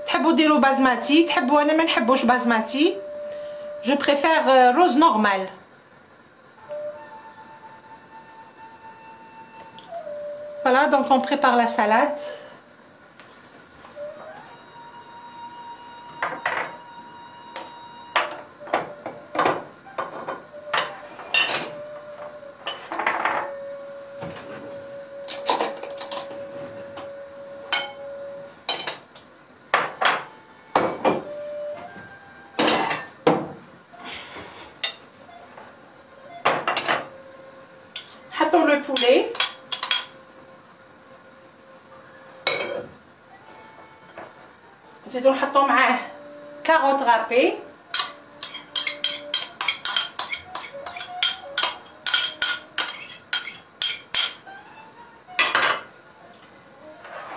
تحبوا ديروا بازماتي تحبوا، انا ما نحبوش بازماتي. Je préfère rose normal. Voilà, donc on prépare la salade. نحطو لو بولي. نزيدو نحطو معاه كاروت غابي.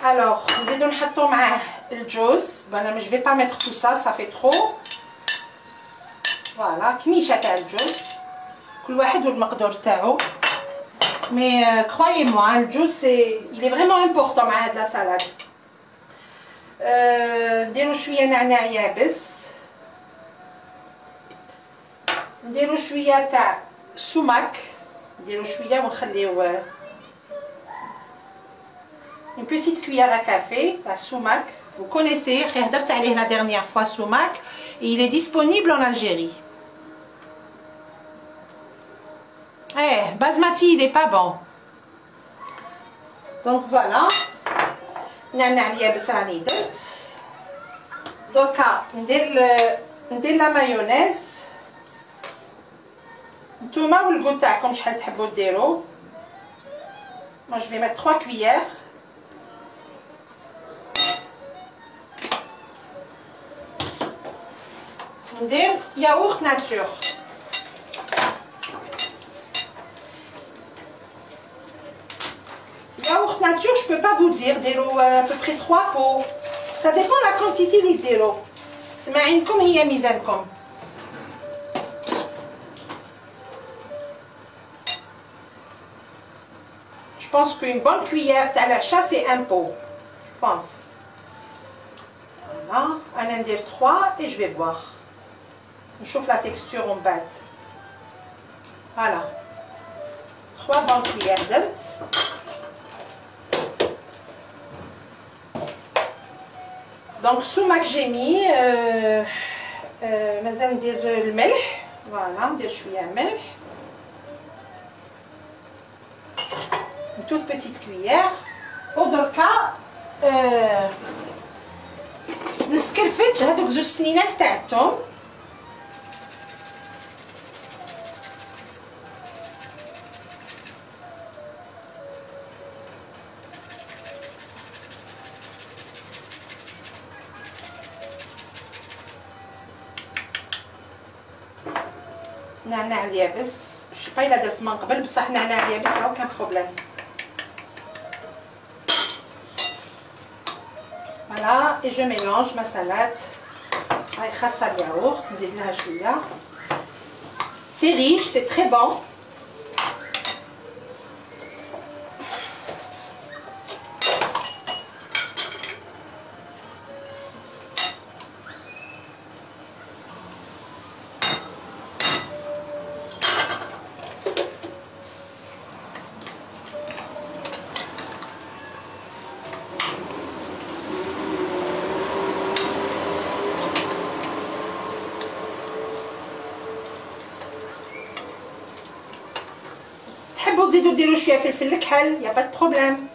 Alors, نزيدو نحطو معاه الجوز. انا مش في با ميتر تو سا في ترو. فوالا كميشه تاع الجوز، كل واحد والمقدور تاعو. مي كرويي موا الجوز سي il est vraiment important مع هاد لا سالاد. نديرو شويه نعناع يابس، نديرو شويه تاع سمك، نديرو شويه ونخليو une petite cuillère à café à sumac. Vous connaissez, هدرت عليه la dernière fois sumac et il est disponible en Algérie. Eh, basmati il est pas bon. Donc voilà. نعناع اليابس راني درت. دركا ندير لا مايونيز. نتوما والكو تاعكم شحال تحبوا ديروا. Moi je vais mettre 3 cuillères. ندير yaourt nature. Yaourt nature, je peux pas vous dire, de l'eau à peu près 3 pots. Ça dépend de la quantité de l'eau. C'est معينكم هي ميزانكم. Je pense qu'une bonne cuillère à l'achat c'est un pot. Je pense. Voilà, on en dire 3 et je vais voir. Je chauffe la texture en bas. Voilà. 3 bonnes cuillères d'eau. Donc sumac j'ai mis مازال ندير الملح. Voilà, ندير شويه ملح. Une toute petite cuillère. ودركا نسكلفت هذوك زوج سنينات تاع الثوم. نعناع اليابس، شي با الا درت من قبل بصح نعناع اليابس راه كان بروبليم. فوالا اي جو ميلونج ما سالاد. هاي خاصه الياغورت نزيد لها شويه. سي ريش سي تري بون. تزيدوا ديروا شويه فلفل الكحل يا با دو بروبليم.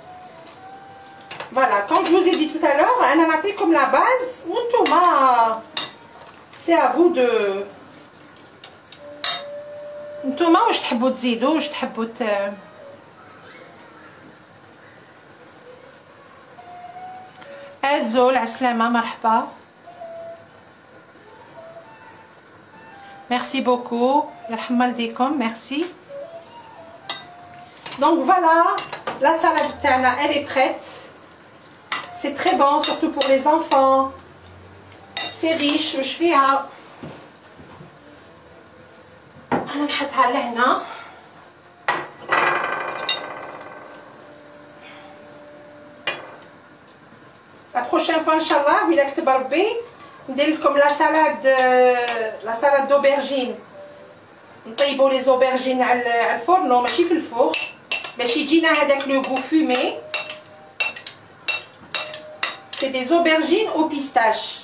فوالا كوم جو vous ai dit tout à l'heure انا نعطيكم لا باز وانتوما سي ا فو دو نتوما واش تحبوا تزيدوا واش تحبوا الزول عسلامه مرحبا. ميرسي بوكو يرحم والديكم ميرسي. Donc voilà, la salade tana elle est prête. C'est très bon, surtout pour les enfants. C'est riche. Je fais أنا نحطها لهنا. La prochaine fois إن شاء الله وإلا كتب ربي ندير لكم لا سالاد d'aubergine. نطيبوا لي زوبرجين على الفرن ماشي في الفوق باش يجينا هذاك لو غو فومي. سي دي زوبرجين او بيستاش.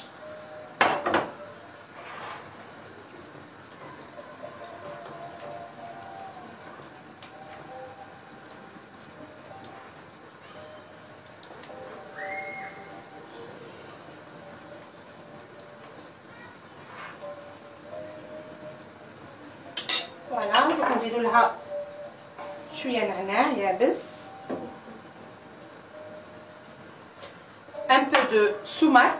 فوالا دوك نزيدو لها شويه نعناع يابس، ان بو دو سوماك.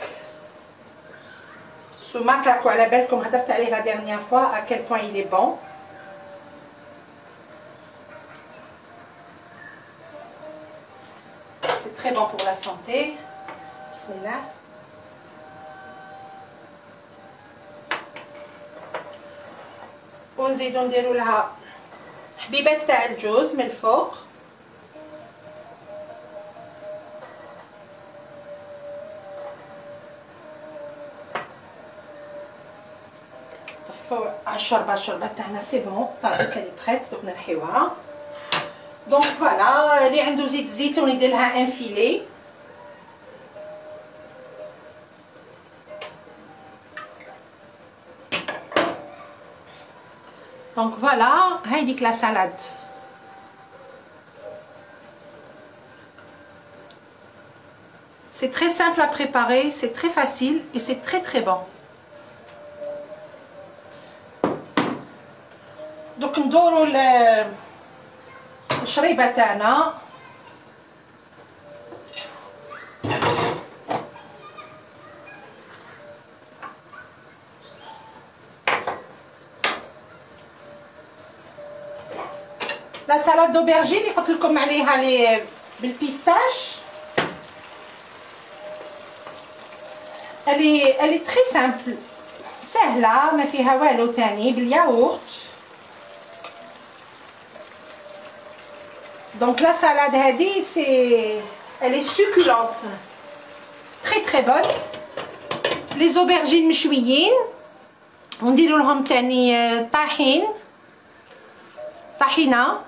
سوماك راكو على بالكم هضرت عليه لا ديرنيير فوا ا كيل بوين il est bon. C'est très bon pour la santé. Bismillah. ونزيدو نديرو لها حبيبات تاع الجوز من الفوق. طفو الشوربه تاعنا سي بون طابت لي بريت. دوك نرحيوها. دونك فوالا اللي عنده زيت الزيتون يدير لها ان فيلي. Donc voilà, هايديك لا سالاد. C'est très simple à préparer, c'est très facile et c'est très très bon. Donc ندورو الشريبه تاعنا. لا سالاد دوبرجين اللي قلت لكم عليها لي بالبيستاش. الي تري سامبل سهله ما فيها والو تاني بالياغورت. دونك لا سالاد هذه سي الي سوكولونت تري تري بون. لي زوبرجين مشويين ونديرو لهم تاني طحينه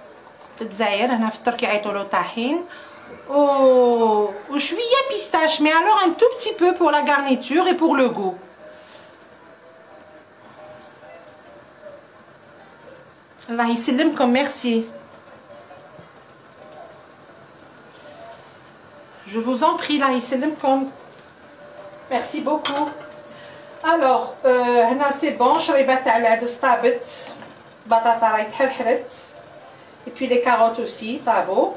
في الجزائر. هنا في تركيا يعيطولو طاحين وشويه بيستاش مي alors un tout petit peu pour la garniture et pour le goût. الله يسلمكم. ميرسي. Je vous en prie. الله يسلمكم. Merci beaucoup. Alors هنا سي بون. شريبه تاع العدس طابت. بطاطا راهي تحرحرت. et puis les carottes aussi طابوا.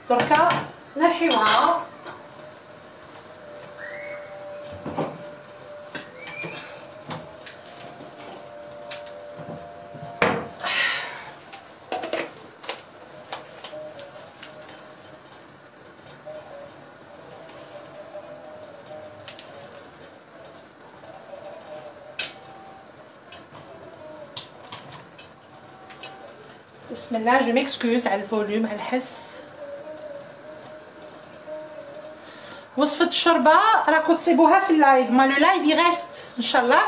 دركا نرحيوها. بسم الله. جو ميكسكوز على الفوليوم على الحس. وصفة الشوربة راكو تصيبوها في اللايف. ما لو لايف يغيست ان شاء الله.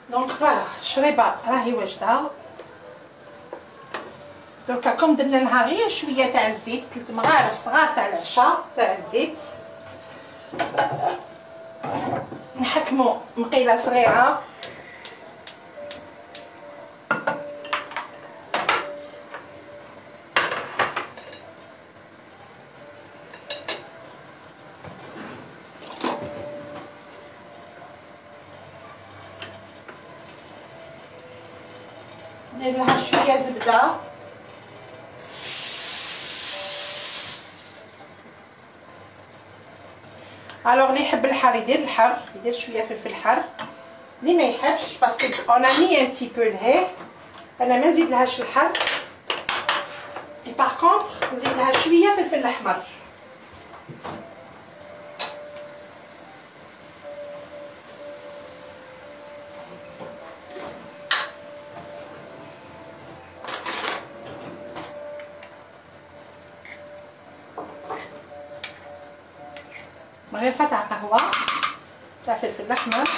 دونك فوالا الشريبه راهي واجده. دركا كوم درنا لها غير شويه تاع الزيت، 3 مغارف صغار تاع العشاء تاع الزيت. نحكمو مقيله صغيره ندير لها شويه زبده. الوغ اللي يحب الحار يدير الحر، يدير شويه فلفل حار. اللي ما يحبش باسكو اون مي ان تي بو لهيه، انا ما نزيد لهاش الحر. اي باغ كونطخ نزيد لها شويه فلفل احمر. مغرفه تاع قهوه تاع فلفل احمر.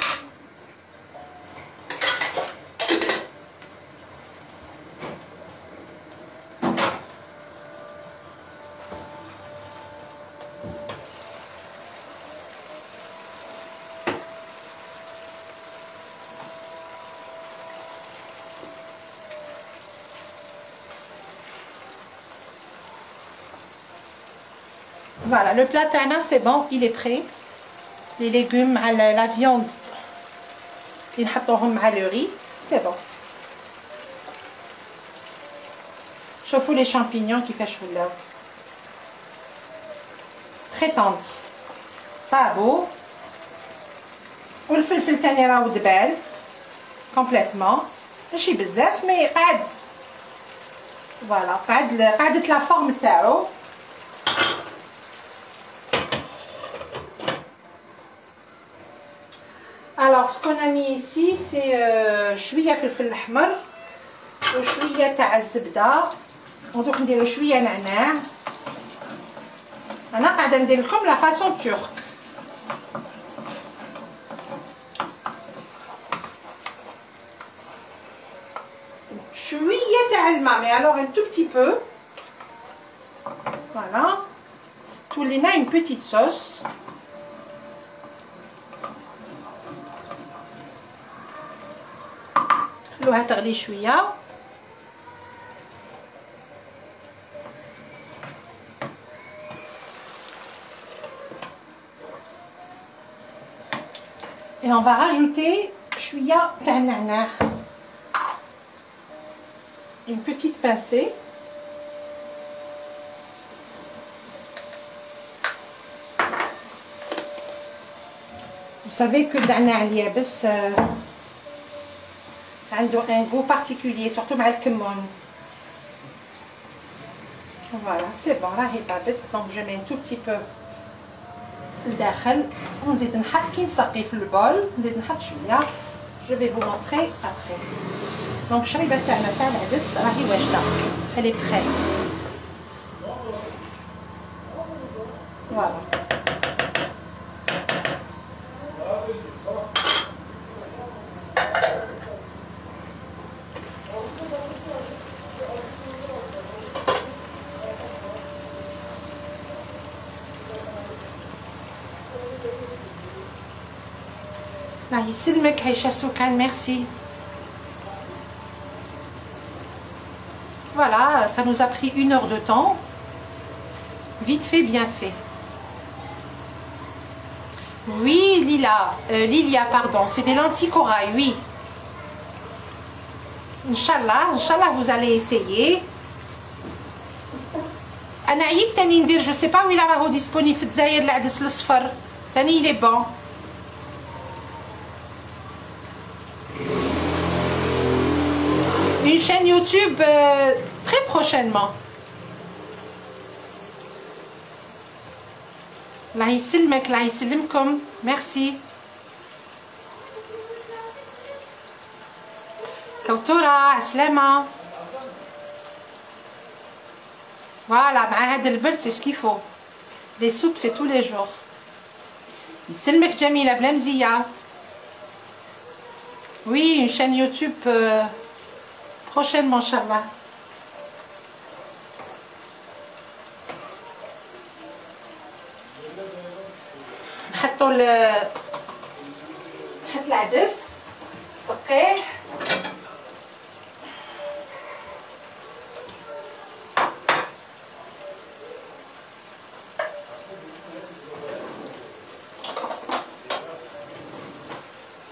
Voilà, le plat tana c'est bon, il est prêt. Les légumes, la viande, qui le riz, c'est bon. Chauffez les champignons qui fait chaud là. Très tendre. Tabo. Le filfil tani راهو دبال complètement. ماشي بزاف mais قعد. Voilà, قعدت la forme تاعو. Alors, ce qu'on a mis ici, c'est شوية فلفل أحمر وشوية تاع الزبدة، ودوك نديرو شوية نعناع. أنا قاعدة ندير لكم لا فاسون تورك. شوية تاع الماء، mais alors un tout petit peu. Voilà. تولينا une petite sauce. خلوها تغلي شويه. Et on va rajouter شويه تاع النعناع, une petite pincée. Vous savez que النعناع اليابس عنده un goût particulier, surtout مع الكمون. Voilà, c'est bon, راهي طابت. Donc je mets un tout petit peu لداخل ونزيد نحط كي نسقي في البول، نزيد نحط شويه. Je vais vous montrer après. Donc الشريبه تاعنا تاع العدس راهي واجده، elle est prête. Voilà. الله يسلمك عيشة سكان, merci. Voilà, ça nous a pris 1 heure de temps. Vite fait, bien fait. Oui, Lilia, pardon, c'est des lentilles corail, oui. Inch'Allah, Inch'Allah, vous allez essayer. أنا عييت تاني ندير, je sais pas où il راهو disponible في الجزائر العدس الأصفر. تاني il est bon. Une chaîne YouTube très prochainement. الله يسلمك, الله يسلمكم, merci. كوتورة عسلامة. Voilà, مع هذا البرد c'est ce qu'il faut. Les soupes c'est tous les jours. يسلمك جميلة بلا مزية. Oui, une chaîne YouTube prochainement, Inch'Allah. نحطو نحط العدس نسقيه.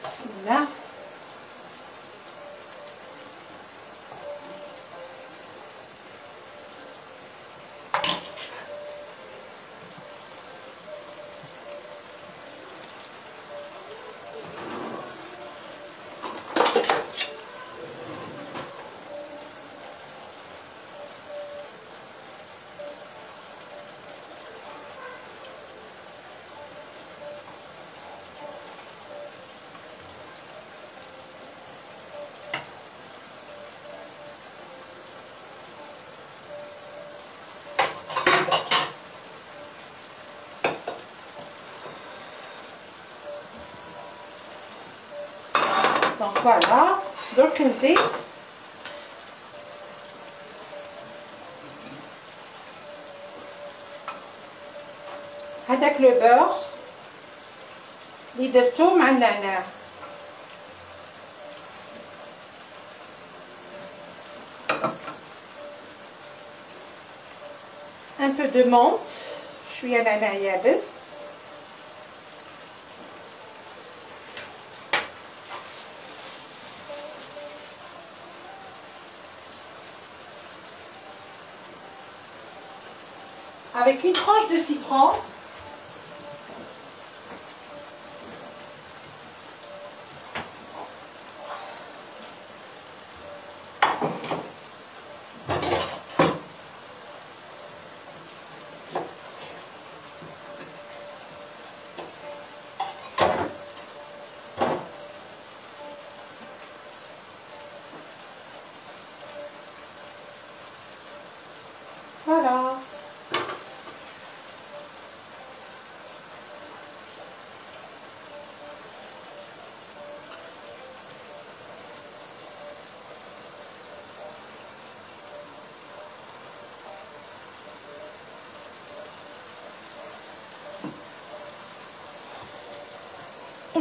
بسم الله. دونك فوالا درك نزيد هذاك لو بور اللي درتو مع النعناع. ان بو دو مونت، شويه نعناع يابس، avec une tranche de citron. Voilà.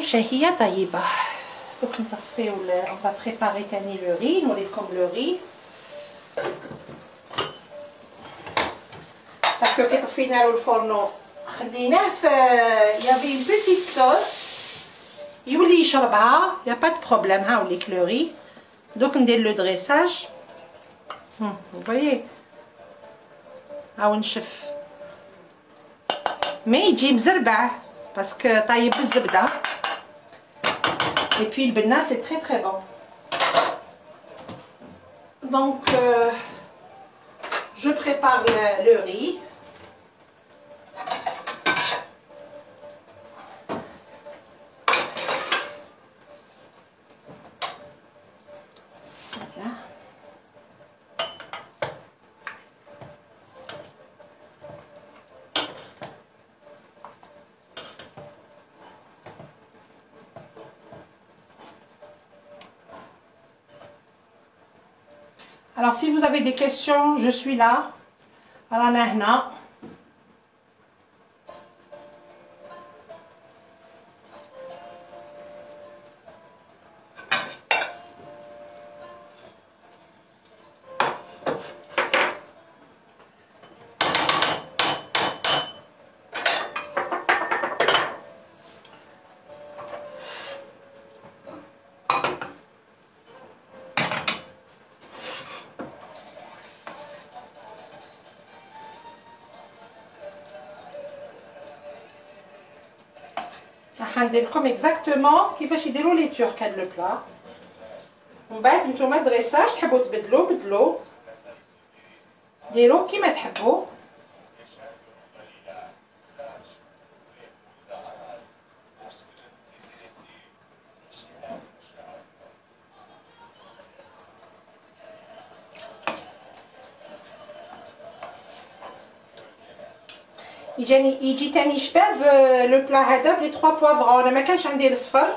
شهية طيبة. دوك نطفيو on va préparer تاني لو ري، نوريكم لو ري باسكو كي طفينا له الفورنو خليناه في يافي اون بوتيت صوص يولي يشربها يا با دو بروبليم. ها وليك لو ري. دوك ندير لو دريساج. فوايي هاو نشف مي يجي مزربع باسكو طايب بالزبده. Et puis le benna c'est très très bon. Donc je prépare le riz. Voilà. Alors si vous avez des questions, je suis là. Alors nahna. ندير لكم اكزاكتومون كيفاش يديروا لي تورك هاد لو بلا. ومن بعد نتوما دريساج تحبوا تبدلوا بدلوا، ديروا كيما تحبوا. يجي تاني شباب لو بلا هذا بلي 3 بوافغون. انا ما كانش عندي الصفر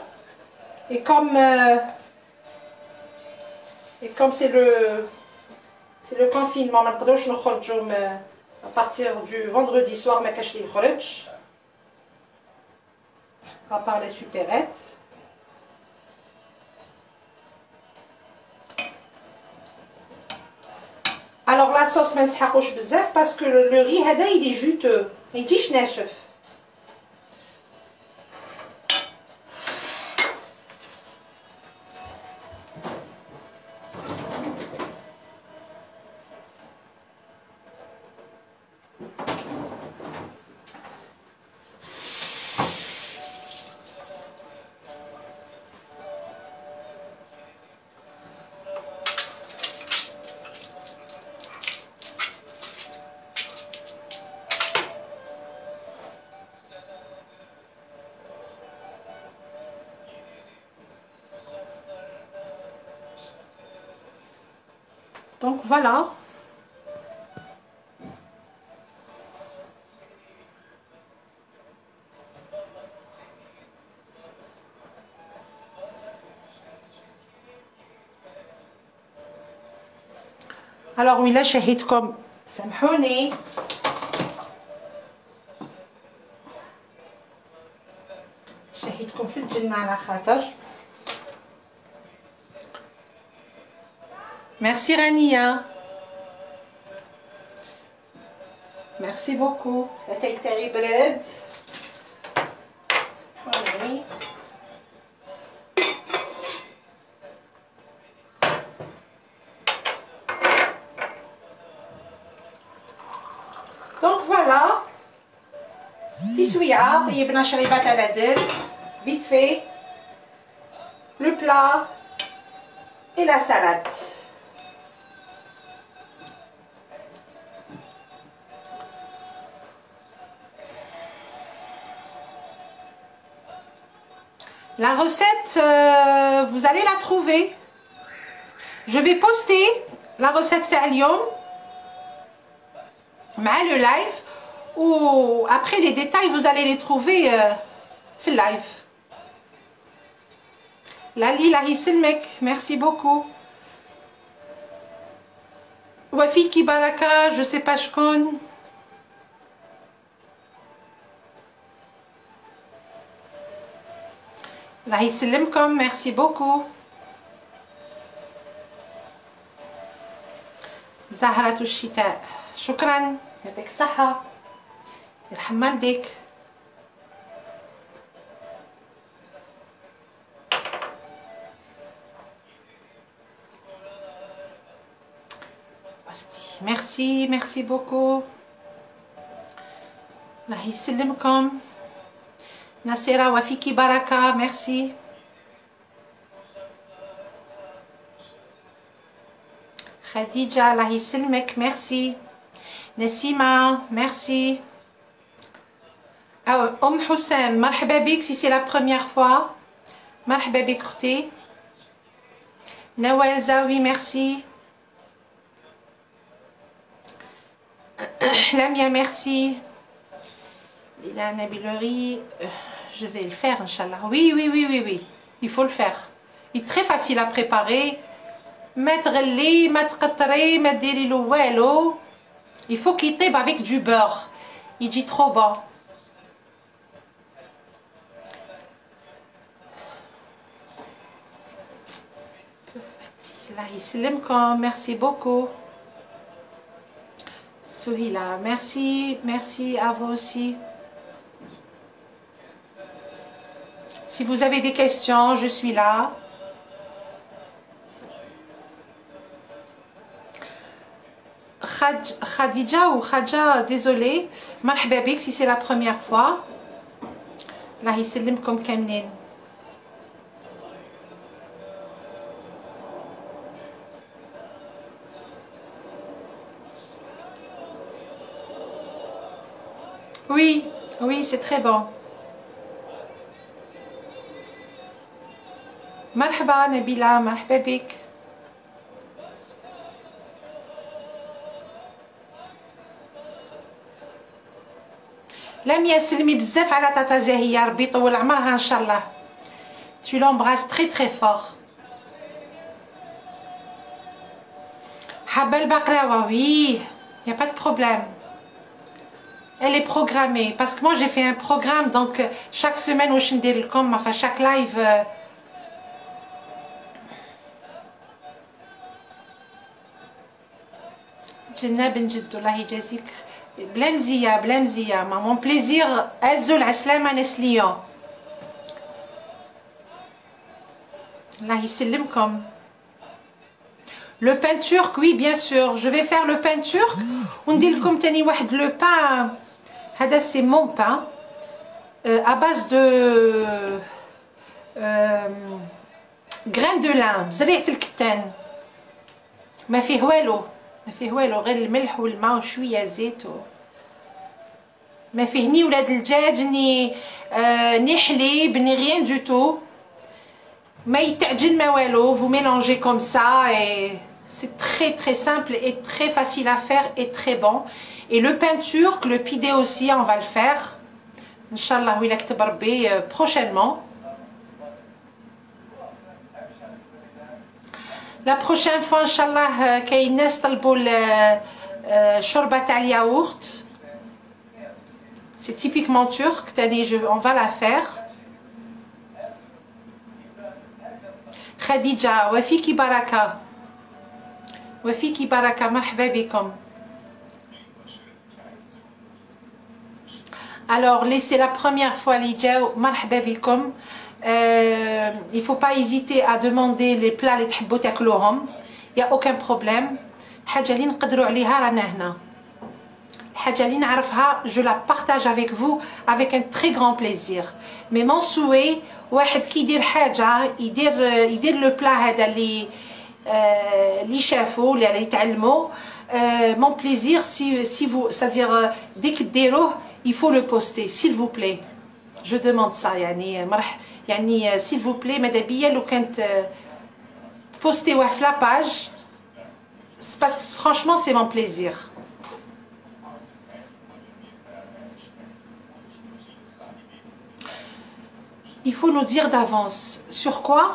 اي كوم سي لو كونفينمون ما نقدروش نخرجوا ابارتير دو فوندردي سوار ما كاش لي يخرج ابار لي سوبيريت. Alors la sauce ما نسحقوش بزاف باسكو لو ري هذا يلي جوتو ما يجيش ناشف. Donc voilà. الوغ ويلا شهيتكم سامحوني. شهيتكم في الجنة على خاطر. ميرسي رانيا، ميرسي بوكو. اتاي تاعي برد. سامحوني. دونك فوالا تسويعة. طيبنا شريبات على دس vite fait le plat et la salade. La recette, vous allez la trouver. Je vais poster la recette تاع اليوم مع le live, ou après les détails vous allez les trouver في live. Lali la يسلمك, merci beaucoup. وفيكي بركة, je sais pas شكون. الله يسلمكم, merci beaucoup. زهرة الشتاء, شكرا, يعطيك الصحة, يرحم والديك. Merci, merci beaucoup. الله يسلمكم. نصيرة وفيكي بركة, merci. خديجة الله يسلمك, merci. نسيمة, merci. أم حسام مرحبا بك si c'est la première fois. مرحبا بك أختي. نوال زاوي, merci. Lamia, merci. Lila Nabilori, je vais le faire, Inch'Allah. Oui, oui, oui, oui, oui. Il faut le faire. Il est très facile à préparer. Mettre les, mettre qatri, mettre des wallo. Il faut qu'il tape avec du beurre. Il dit trop bon. Là, il merci beaucoup. Souhila, merci, merci à vous aussi. Si vous avez des questions, je suis là. Khadija ou Khadja, désolé. Marhaba bik si c'est la première fois. Allah ysellimkom kamlin. Oui, oui, c'est très bon. Marhaba Nabila, marhaba bik. Lamia Selmi bzaf ala tata Zahiya, Rabbi yطول عمرها إن شاء الله. Tu l'embrasses très très fort. Habal Baklawa, oui, il n'y a pas de problème. Elle est programmée parce que moi j'ai fait un programme, donc chaque semaine où je ندير لكم, enfin chaque live جنة بن جد الله يجازيك. بلا مزية بلا مزية, مون بليزير. أزول عسلامة ناس ليون. الله يسلمكم. Le pain turc, oui bien sûr, je vais faire le pain turc. وندير لكم تاني واحد le pain. هذا c'est mon pain à base de graines de lin, زريعة الكتان. ما فيه والو, ما فيه والو, غير الملح والماء وشوية زيت ما فيه ني ولاد الدجاج ني حليب ني rien du tout. ما يتعجن ما والو. Vous mélangez comme ça et c'est très très simple et très facile à faire et très bon. Et le pain turc, le pidé aussi, on va le faire. Inch'Allah, oui, l'akteb Rabbi, prochainement. La prochaine fois, Inch'Allah, كاين ناس طلبوا الشوربة تاع الياغورت. C'est typiquement turc. On va la faire. Khadija, wafiki baraka. Wafiki baraka, marhaba bikum. Alors, c'est la première fois, Lidja, marhaba bikum. Il ne faut pas hésiter à demander les plats les تحبوا تاكلوهم. Il n'y a aucun problème. حاجة اللي نقدروا عليها رانا هنا. الحاجة اللي نعرفها je la partage avec vous avec un très grand plaisir. Mais mon souhait واحد كي يدير حاجة يدير لو بلا هذا اللي شافوا اللي يتعلموا. Mon plaisir si vous c'est-à-dire dès que ديروه il faut le poster s'il vous plaît. Je demande ça يعني s'il vous plaît ماذا بيا لو كانت تبوستيوه في la page parce que franchement c'est mon plaisir. Il faut nous dire d'avance. Sur quoi?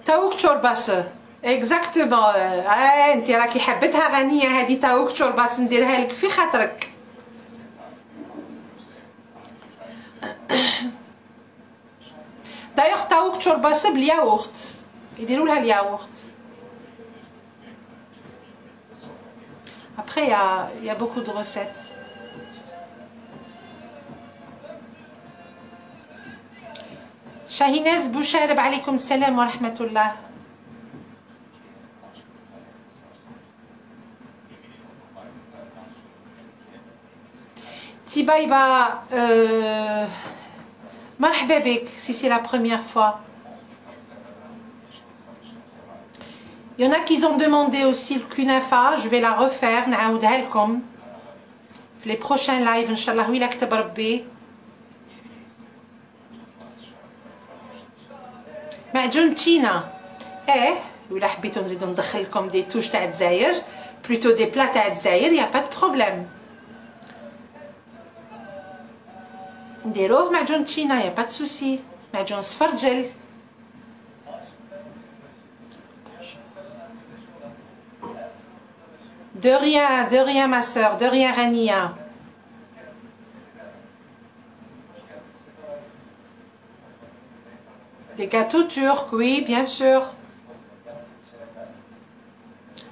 تاوك تشورباس. اكزاكتومون. انت راكي حبتها غنيه هذه تاوك تشورباس نديرها لك في خاطرك. دايوغ تاوك تشورباس بالياغورت يديروا لها الياغورت. Après il y a beaucoup de recettes. شاهيناز بوشارب عليكم السلام ورحمة الله. Tibaïba, marhaba bik si c'est la première fois. Il y en a qui ont demandé aussi le kunafa, je vais la refaire, نعاودها لكم في les prochains lives inchallah ويلا كتب ربي. معجون تشينا ولا حبيتو نزيدو ندخل لكم دي توش تاع الجزائر بلوتو دي بلا تاع الجزائر يا با دو بروبليم نديروه معجون تشينا يا با دو سوسي معجون صفرجل. De rien ma soeur, de rien Rania. Des gâteaux turcs, oui, bien sûr.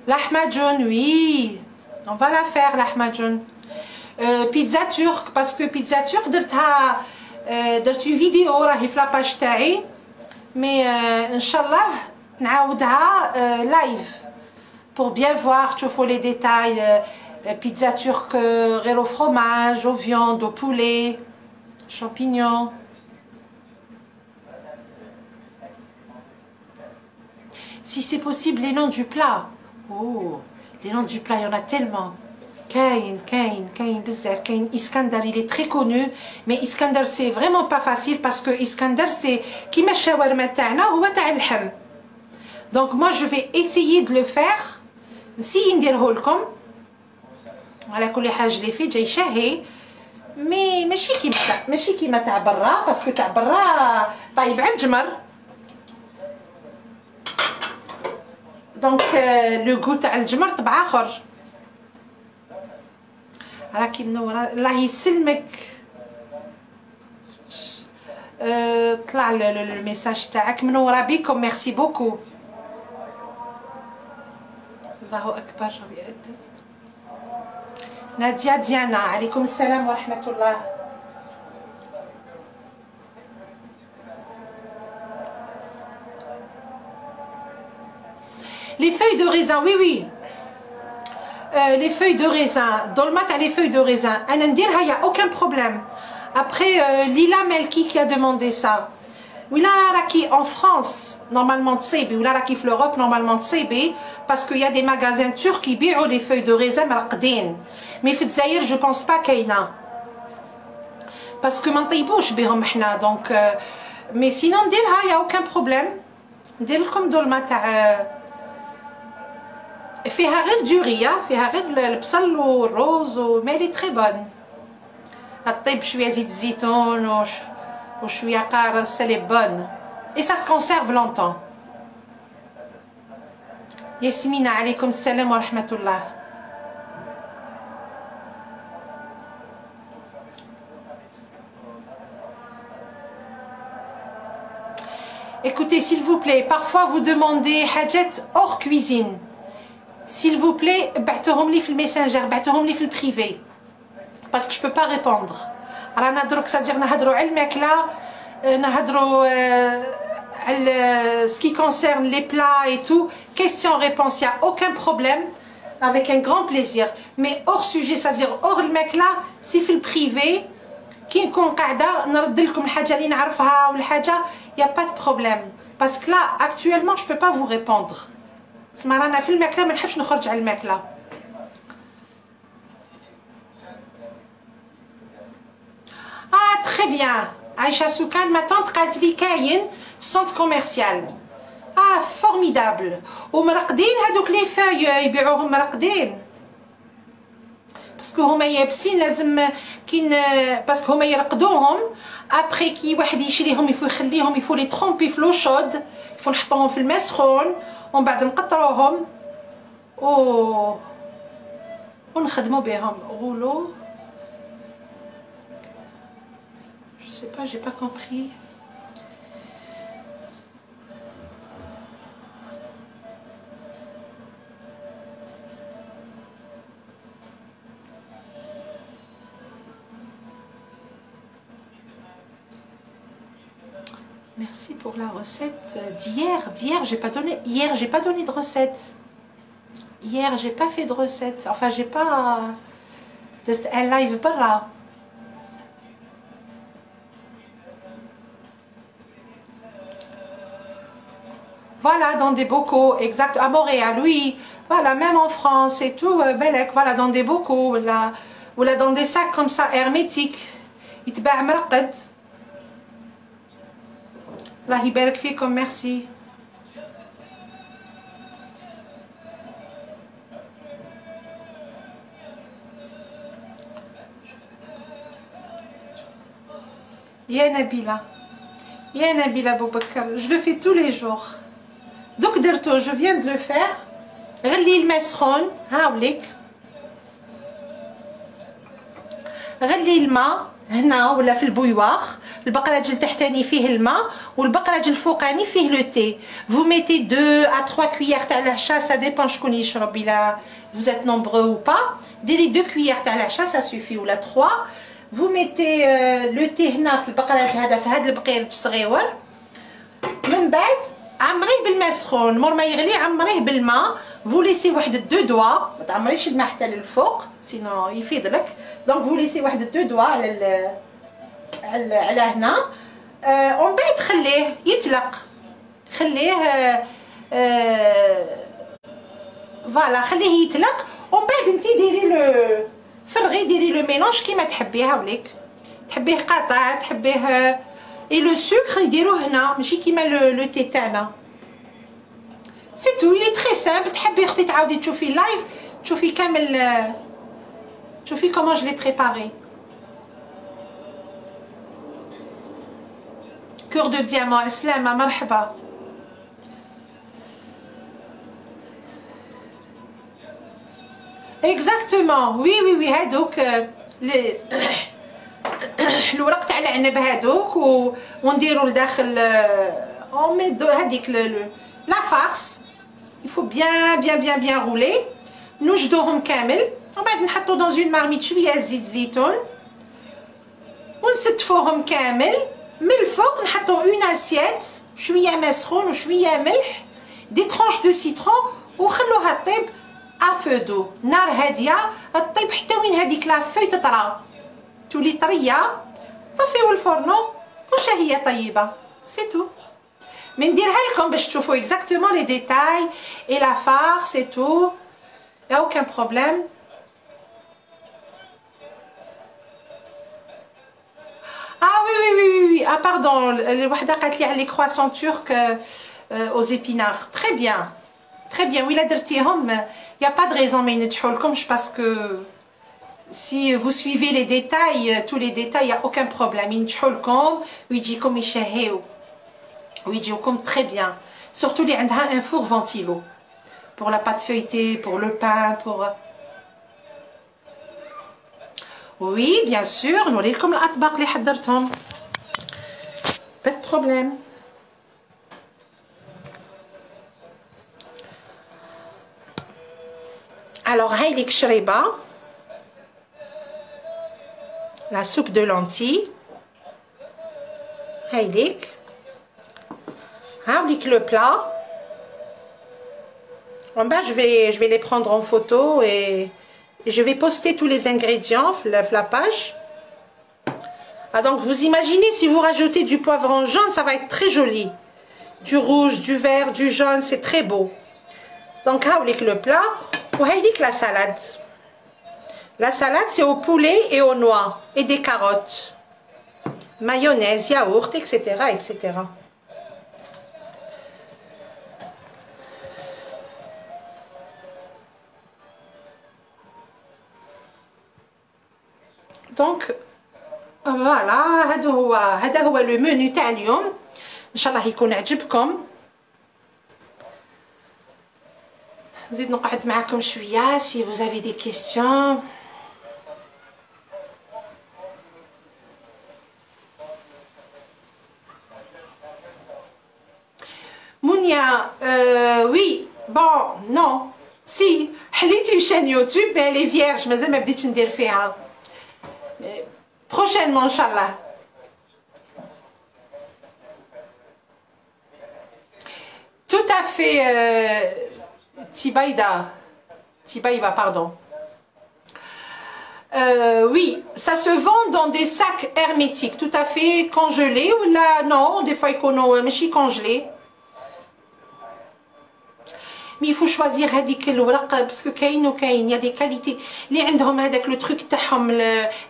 L'ahmadjoun, oui. On va la faire, l'ahmadjoun. Pizza turque, parce que pizza turque, درت une vidéo راهي في لاباج تاعي. Mais Inch'Allah, نعاودها live. Pour bien voir, tu vois les détails. Pizza turque, au fromage, aux viandes, au poulet, champignons. Si c'est possible, les noms du plat. Oh, les noms du plat, il y en a tellement. Kain, Bezzaf, Kain, Iskandar, il est très connu. Mais Iskandar, c'est vraiment pas facile parce que Iskandar, c'est qui m'a shawarma ta'na ou ta' al-ham. Donc, moi, je vais essayer de le faire. Si نديره لكم على كل حاجه اللي فيه جاي شهي مي ماشي كيما تاع برا باسكو تاع برا طايب على الجمر دونك لو غو تاع الجمر طبع اخر. راكي منوره الله يسلمك. طلع الميساج تاعك منوره بكم ميرسي بوكو. الله أكبر. نادية ديانا عليكم السلام ورحمة الله. Les feuilles de raisin, oui. Les feuilles de raisin, dolmat à les feuilles de raisin. Il n'y a aucun problème. Après, Lila Melki qui a demandé ça. ولا راكي en France normalement تصيبي ولا راكي في l'Europe normalement تصيبي parce qu'il y a des magasins turcs qui يبيعوا les feuilles de raisin مرقدين mais في الجزائر je pense pas كاينه parce que ما نطيبوش بهم احنا donc مي سينو نديرها يا اوكان بروبليم. ندير لكم دولمه تاع فيها غير دوريه، فيها غير البصل والروز ومالي تري بون. الطيب شويه زيت الزيتون وشويه قارص، سالي بون اي سا سكونسيرف لونطون. ياسمينة عليكم السلام ورحمه الله. Écoutez, s'il vous plaît, parfois vous demandez حاجات hors cuisine. S'il vous plaît, بعتوهم لي في الميسنجر، بعتوهم لي في البريفي. Parce que je peux pas répondre. رانا دروك صديق نهضروا على الماكله، نهضروا على ce qui concerne les plats et tout. Question-réponse, il n'y a aucun problème. Avec un grand plaisir. Mais hors sujet, c'est-à-dire hors الماكله، c'est في البريفي. كي نكون قاعده نرد لكم الحاجه اللي نعرفها والحاجه y a pas de problème. Parce que là actuellement je peux pas vous répondre. تسمى رانا في الماكله ما نحبش نخرج على الماكله. très bien. Aïcha Soukan, ma tante قالت لي كاين في سونتر كوميرسيال. فورميدابل. ومرقدين هذوك لي فاي يبيعوهم مرقدين. باسكو هما يابسين لازم كي باسكو هما يرقدوهم ابري كي واحد يشريهم يفو يخليهم يفو لي ترومبي في لو شود، يفو نحطوهم في الماء سخون ومن بعد نقطروهم ونخدموا بهم غولو. Je sais pas, j'ai pas compris. Merci pour la recette d'hier. D'hier, j'ai pas donné. Hier, j'ai pas donné de recette. Hier, j'ai pas fait de recette. Enfin, j'ai pas. Un live برا. Voilà, dans des bocaux, exact. À Montréal, oui. Voilà, même en France et tout, Belek, voilà, dans des bocaux, ou là dans des sacs comme ça, hermétiques. يتباع مرقد. الله يبارك فيكم، ميرسي. يا نبيلة، يا نبيلة بوبكر، je le fais tous les jours. دوك درتو، je viens de le faire. غلي الماء سخون، هاوليك. غلي الماء هنا ولا في البويواخ. البقلاج التحتاني فيه الماء والبقلاج الفوقاني فيه لو تي. Vous mettez 2 à 3 cuillères تاع العشاء، ça dépend شكون يشرب، إلا vous êtes nombreux ou pas. ديري 2 cuillères تاع العشاء ça suffit ولا 3. Vous mettez le thé هنا في البقلاج هذا، في هذا البقيرج الصغيور. من بعد عمريه بالماء سخون، مور ما يغلي عمريه بالماء. Vous laissez واحد 2 دوا، ما تعمريش الماء حتى للفوق سينو يفيد لك. دونك vous laissez واحد 2 دوا على هنا. ومن بعد خليه يطلق، خليه فوالا خليه يطلق. ومن بعد انتي ديري لو فرغي، ديري لو ميلونج كيما تحبيها وليك، تحبيه قاطع تحبيه. اي لو سكر يديروه هنا ماشي كيما لو تي تاعنا. سي تو، إلي تري سامبل. تحبي اختي تعاودي تشوفي لايف تشوفي كامل، تشوفي كومون جو لي بريباري. كور دو ديامون، سلامة مرحبا. اكزاكتومون، وي وي وي هادوك الورق تاع العنب هادوك ونديرو لداخل اونميدو هذيك لا فارس. يفو بيان بيان بيان بيان رولي. نوجدوهم كامل ومن بعد نحطو دون اون مارميت شويه زيت الزيتون ونستفوهم كامل. من الفوق نحطو اون اسيات شويه ماء سخون وشويه ملح، دي ترونش دو سيترون، وخلوها طيب افو دو، نار هاديه طيب حتى وين هذيك لا فوي تطرى تولي طريه. طفيو الفرنو وشا هي طيبه، سي تو. من نديرها لكم باش تشوفوا اكزاكتومون لي ديتاي اي لا فارس اي تو، يا اوكان بروبليم. وي وي وي وي Ah pardon, الوحدة قالت لي على les croissants turcs aux épinards. Très bien. Très bien. Oui, là درتيهم. Il n'y a pas de raison ما ينجحوا لكمش parce que si vous suivez les détails, tous les détails, il n'y a aucun problème. ينجحوا لكم ويجيكم يشهيو ويجيوكم très bien. Surtout اللي عندها un four ventilo pour la pâte feuilletée, pour le pain, pour Oui, bien sûr, نوريلكم الأطباق اللي حضرتهم. Pas de problème. Alors, هاي لك شريبة. La soupe de lentilles. هاي لك. هاوليك le plat. En bas, je vais les prendre en photo et je vais poster tous les ingrédients sur la page. Ah, donc, vous imaginez, si vous rajoutez du poivron jaune, ça va être très joli. Du rouge, du vert, du jaune, c'est très beau. Donc, avec le plat, ou avec la salade. La salade, c'est au poulet et aux noix et des carottes. Mayonnaise, yaourt, etc., etc. Donc, voilà, هذا هو le menu تاع اليوم. ان شاء الله يكون عجبكم. نزيد نقعد معكم شويه si vous avez des questions. Mounia, oui, bon, non. Si, حليتي chaîne YouTube, mais elle est vierge, مازال ما بديتش ندير فيها. Prochainement, Inch'Allah. Tout à fait, Tibaïda, pardon. Oui, ça se vend dans des sacs hermétiques, tout à fait congelés. Ou là, non, des fois, ils sont congelés. Mais il faut choisir هذيك الورق parce que كاين وكاين. Il y a des qualités اللي عندهم هذاك لو تروك تاعهم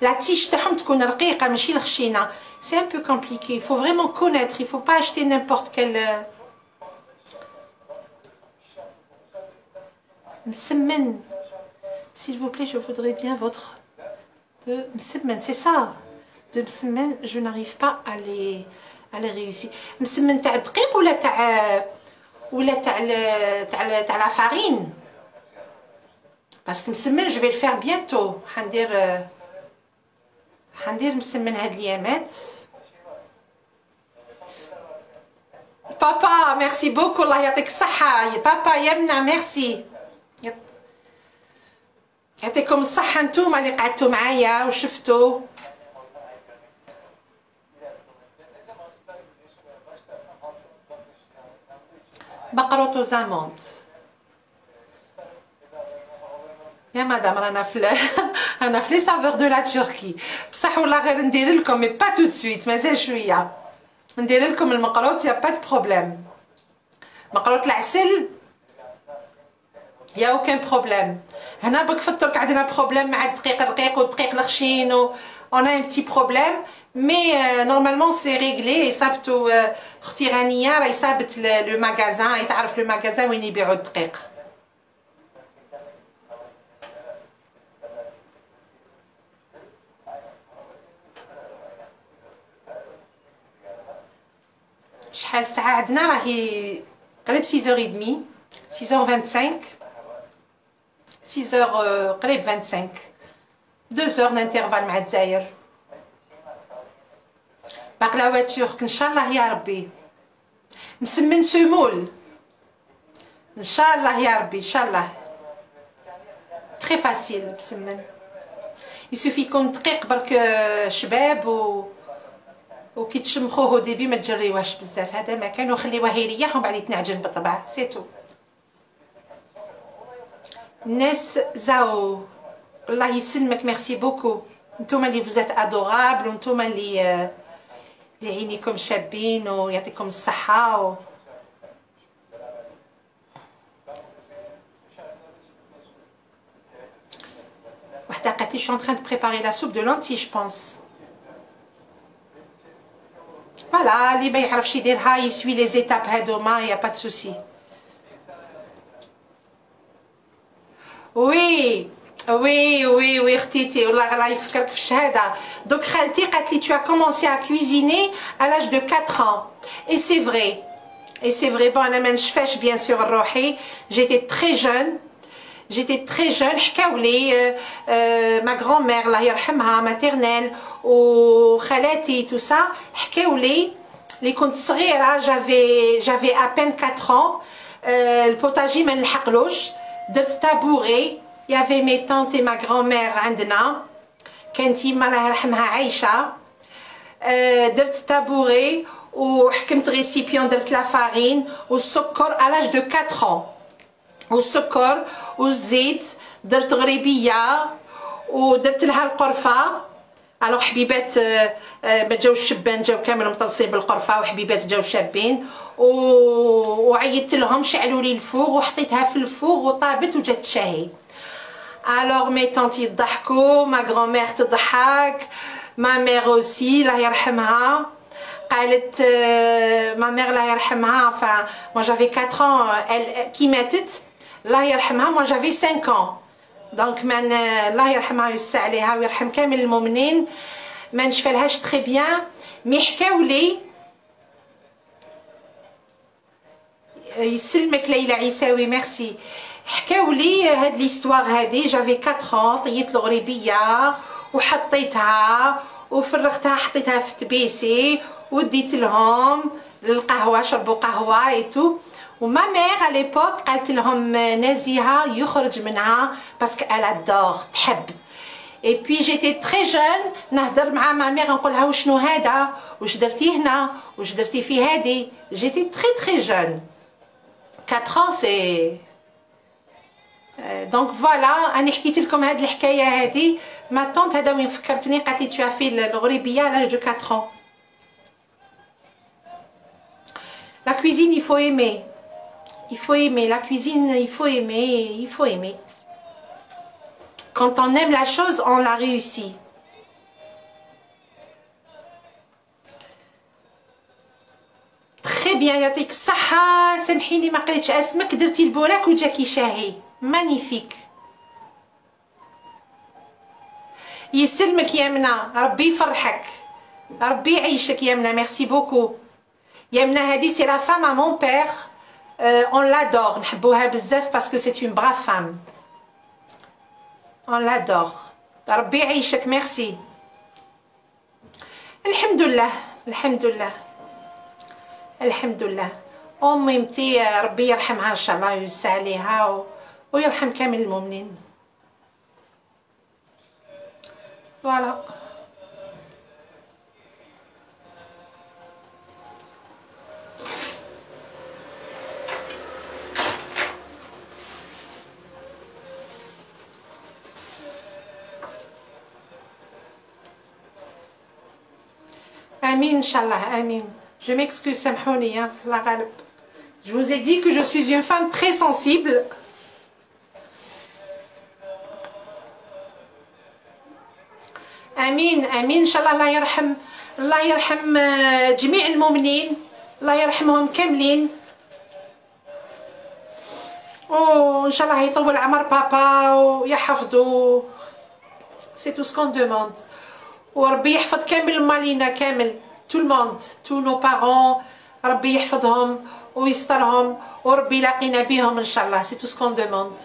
لا تيش تاعهم تكون رقيقه ماشي الخشينه. C'est un peu compliqué. Il faut vraiment connaître. Il faut pas acheter n'importe quel مسمن. S'il vous plaît, je voudrais bien votre de مسمن. C'est ça. De مسمن, je n'arrive pas à les réussir. مسمن تاع دقيق ولا تاع ولا تاع la farine parce que مسمن je vais le faire bientôt. حندير مسمن هاد اليامات. بابا ميرسي بوكو الله يعطيك الصحة. بابا يمنع ميرسي يعطيكم الصحة نتوما اللي قعدتوا معايا وشفتوا. بقروط وزامونت يا مدام رانا في لي سافور دو لا تركي بصح والله غير ندير لكم مي با تو سويت مازال شويه ندير لكم المقروط يا با دو بروبليم. مقروط العسل يا اوكان بروبليم. هنا بك في الترك عندنا بروبليم مع الدقيق الرقيق والدقيق الخشين اون ان بتي بروبليم مي نورمالمون سي ريغلي. يصابتو اختي غنيه راهي صابت لو ماغازان يتعرف لو ماغازان وين يبيعوا الدقيق. شحال الساعه عندنا راهي قريب 6h30 6h25 6h قريب 25 2h d'intervalle مع الجزائر. بقلاوه ترك ان شاء الله يا ربي. مسمن سمول ان شاء الله يا ربي ان شاء الله. تري فاسيل مسمن يسوفي يكون دقيق برك شباب وكي تشمخوه ديبي ما تجريوهش بزاف. هذا ما كان وخليوه يريح ومن بعد يتنعجن بالطبع سيتو. ناس زاو الله يسلمك ميرسي بوكو. نتوما اللي فوزات ادورابل ونتوما اللي عينيكم شابين ويعطيكم الصحة وحده قالت لي je suis en train de préparer la soupe de lentilles je pense. فوالا اللي ما يعرفش يديرها يسوي لي زيتاب هادوما يا با دو سوسي. وي وي وي وي اختيتي والله غلا يفكرك في الشهاده. دونك خالتي قالت لي tu as commencé à cuisiner à l'âge de 4 ans et c'est vrai. Et c'est vrai. Bon انا ما نشفاش bien sûr روحي. J'étais très jeune. حكاو لي ما grand-mère الله يرحمها maternelle وخالاتي tout ça حكاو لي اللي كنت صغيره. j'avais à peine 4 ans. البوتاجي ما نلحقلوش. درت طابوري. Il y avait mes tantes et ma grand-mère عندنا. كانت يما الله يرحمها عايشه. درت طابوري وحكمت ريسيبيون. درت لا فارين والسكر à l'âge de 4 ans. والسكر والزيت. درت غريبيه ودرت لها القرفه. الوغ حبيبات ما جاوش الشبان جاو كامل مطلسين بالقرفه وحبيبات جاو شابين وعيطت لهم شعلوا لي الفوغ وحطيتها في الفوغ وطابت وجات شاهي. الوغ مي طونت يضحكوا ما غران-مير تضحك ما مير اوسي الله يرحمها. قالت ما مير الله يرحمها enfin moi j'avais 4 ans elle qui ماتت الله يرحمها moi j'avais 5 ans. دونك من الله يرحمها ويوسع عليها ويرحم كامل المؤمنين ما نشفالهاش تري بيان. مي حكاو لي يسلمك ليلى عيساوي ميرسي. حكاو لي هاد ليستواغ هادي جافي 4 ans طيت الغريبيه وحطيتها وفرغتها حطيتها في التبيسي وديت لهم للقهوه شربوا قهوه ايتو. وما مير على ليبوك قالت لهم نازيها يخرج منها باسكو elle adore تحب. اي بي جيتي تري جون نهضر مع ما مير نقول لها وشنو هذا واش درتي هنا واش درتي في هادي. جيتي تري جون 4 ans سي دونك فوالا. انا حكيت لكم هاد الحكايه هادي. ما طونت هذا وين فكرتني قالت لي tu as fait الغريبيه à l'âge de 4 ans. La cuisine il faut aimer. Il faut aimer la cuisine, il faut aimer. Quand on aime la chose, on la réussit. Très bien, يعطيك الصحة. سامحيني ما قريتش اسمك. درتي البوراك وجاكي شاهي. مانيفيك. يسلمك يا منى. ربي يفرحك. ربي يعيشك يا منى. ميرسي بوكو. يا منى هادي سي لا فام ا مون بير. On l'adore, نحبوها بزاف parce que c'est une brave femme. On l'adore. ربي يعيشك ميرسي. الحمد لله الحمد لله الحمد لله. امي متي ربي يرحمها ان شاء الله ويوسع عليها ويرحم كامل المؤمنين. فوالا. Amin, Inch'Allah, Amin. Je m'excuse, Samhouni, hein, la galbe. Je vous ai dit que je suis une femme très sensible. Amin, Amin, Inch'Allah, Allah يرحم جميع المؤمنين. الله يرحمهم كاملين. إن شاء الله يطول عمر بابا ويحفظه. C'est tout ce qu'on demande. وربي يحفظ كامل مالينا كامل tout le monde tous nos parents. ربي يحفظهم ويسترهم وربي يلاقينا بهم ان شاء الله. c'est tout ce qu'on demande.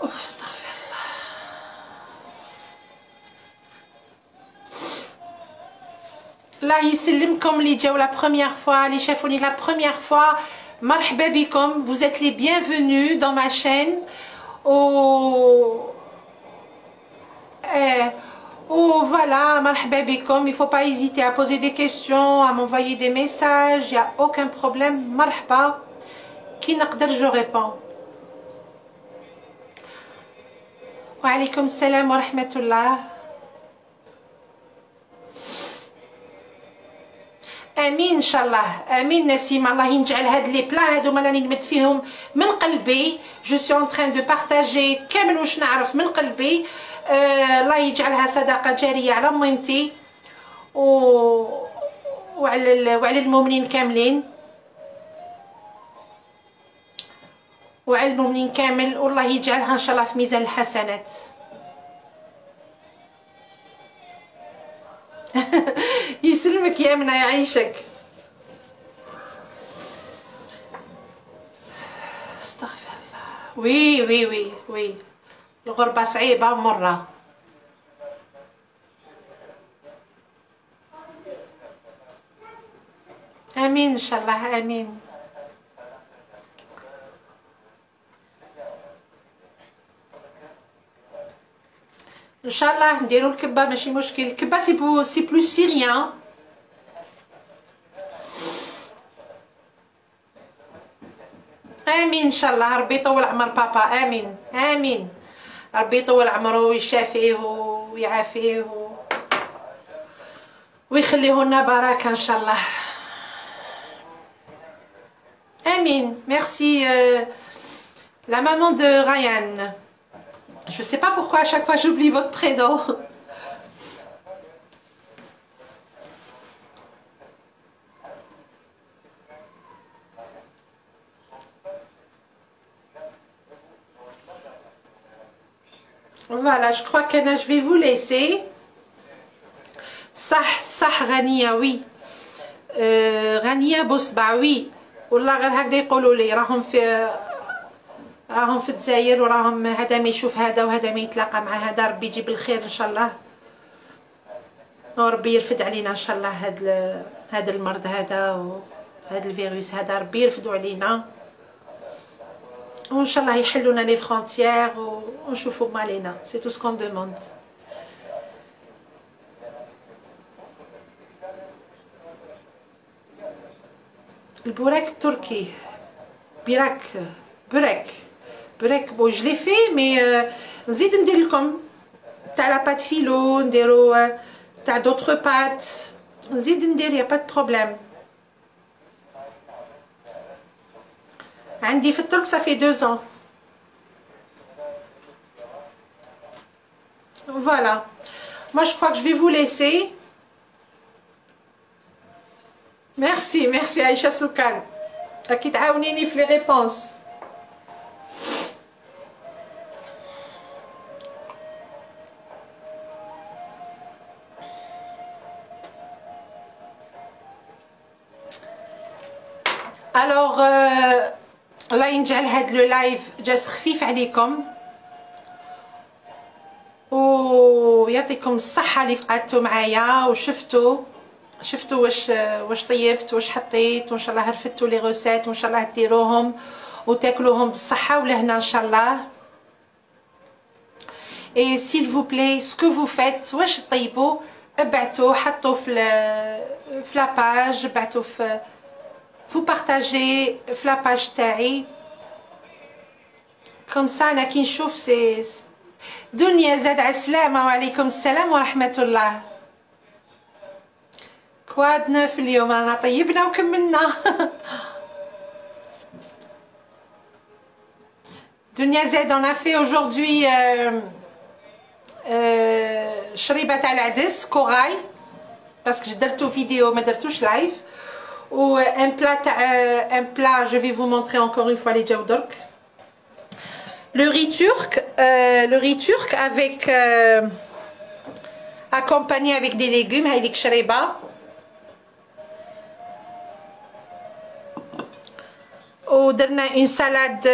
استغفر الله. الله يسلمكم اللي جاو لا بروميير فوا اللي شافوني لا بروميير فوا. مرحبا بكم. vous êtes les bienvenus dans ma chaîne. Voilà, مرحبا بكم. Il faut pas hésiter à poser des questions, à m'envoyer des messages, il n'y a aucun problème. مرحبا. كي نقدر je réponds. وعليكم السلام ورحمة الله. امين ان شاء الله. امين نسيم. الله ينجعل هاد لي بلا هادو ما راني نمد فيهم من قلبي. جو سي اون ترين دو بارطاجي كامل واش نعرف من قلبي. الله يجعلها صدقه جاريه على ميمتي وعلى المؤمنين كاملين وعلى المؤمنين كامل، والله يجعلها ان شاء الله في ميزان الحسنات. يسلمك يا منى يعيشك. استغفر الله. وي وي وي وي الغربة صعيبة مرة. امين ان شاء الله امين. ان شاء الله نديرو الكبه ماشي مشكل. الكبه سي بلو سيريان. امين ان شاء الله. ربي يطول عمر بابا. امين امين. ربي يطول عمره ويشافيه ويعافيه ويخليه لنا بركه ان شاء الله. امين. ميرسي la maman de Ryan. Je sais pas pourquoi à chaque fois j'oublie votre prénom. Voilà, je crois que je vais vous laisser. صح غنية وي. غنية بوصبع وي. والله غير هكذا يقولوا لي راهم في الجزائر وراهم هذا ما يشوف هذا وهذا ما يتلاقى مع هذا. ربي يجيب الخير ان شاء الله وربي يرفد علينا ان شاء الله هذا المرض هذا وهذا الفيروس هذا. ربي يرفدوا علينا وان شاء الله يحلونا لي فرونتيير ونشوفوا مالينا. سي تو سكون دوموند. البوراك التركي براك بو جو لي في مي نزيد ندير لكم تاع لا بات فيلو نديرو تاع دوطخ بات نزيد ندير يا با بروبليم. عندي في الترك صافي 2 ans. Voilà. Moi je crois que je vais vous laisser. Merci Aïcha Soukan. راكي تعاونيني في لي ريبونس. الوغ الله ينجعل هاد لو لايف جاس خفيف عليكم ويعطيكم الصحه اللي قعدتوا معايا وشفتوا واش طيبت واش حطيت وان شاء الله رفدتوا لي غوسيت وان شاء الله ديروهم وتاكلوهم بالصحه والهنا ان شاء الله. اي s'il vous plaît ce que vous faites واش طيبوا ابعتوا حطوا في لا باج ابعتوا في vous partagez في لا باج تاعي كوم سا انا كي نشوف سي دنيا زاد على السلامه. وعليكم السلام ورحمه الله. كوادنا في اليوم رانا طيبنا وكملنا. دنيا زاد on a fait aujourd'hui شريبه تاع العدس كوراي باسكو درتو فيديو ما درتوش لايف و ان بلا تاع ان بلا جو في vous montrer encore une fois les جاو درك. Le riz turc avec accompagné avec des légumes. هاي ليك شريبه ودرنا une salade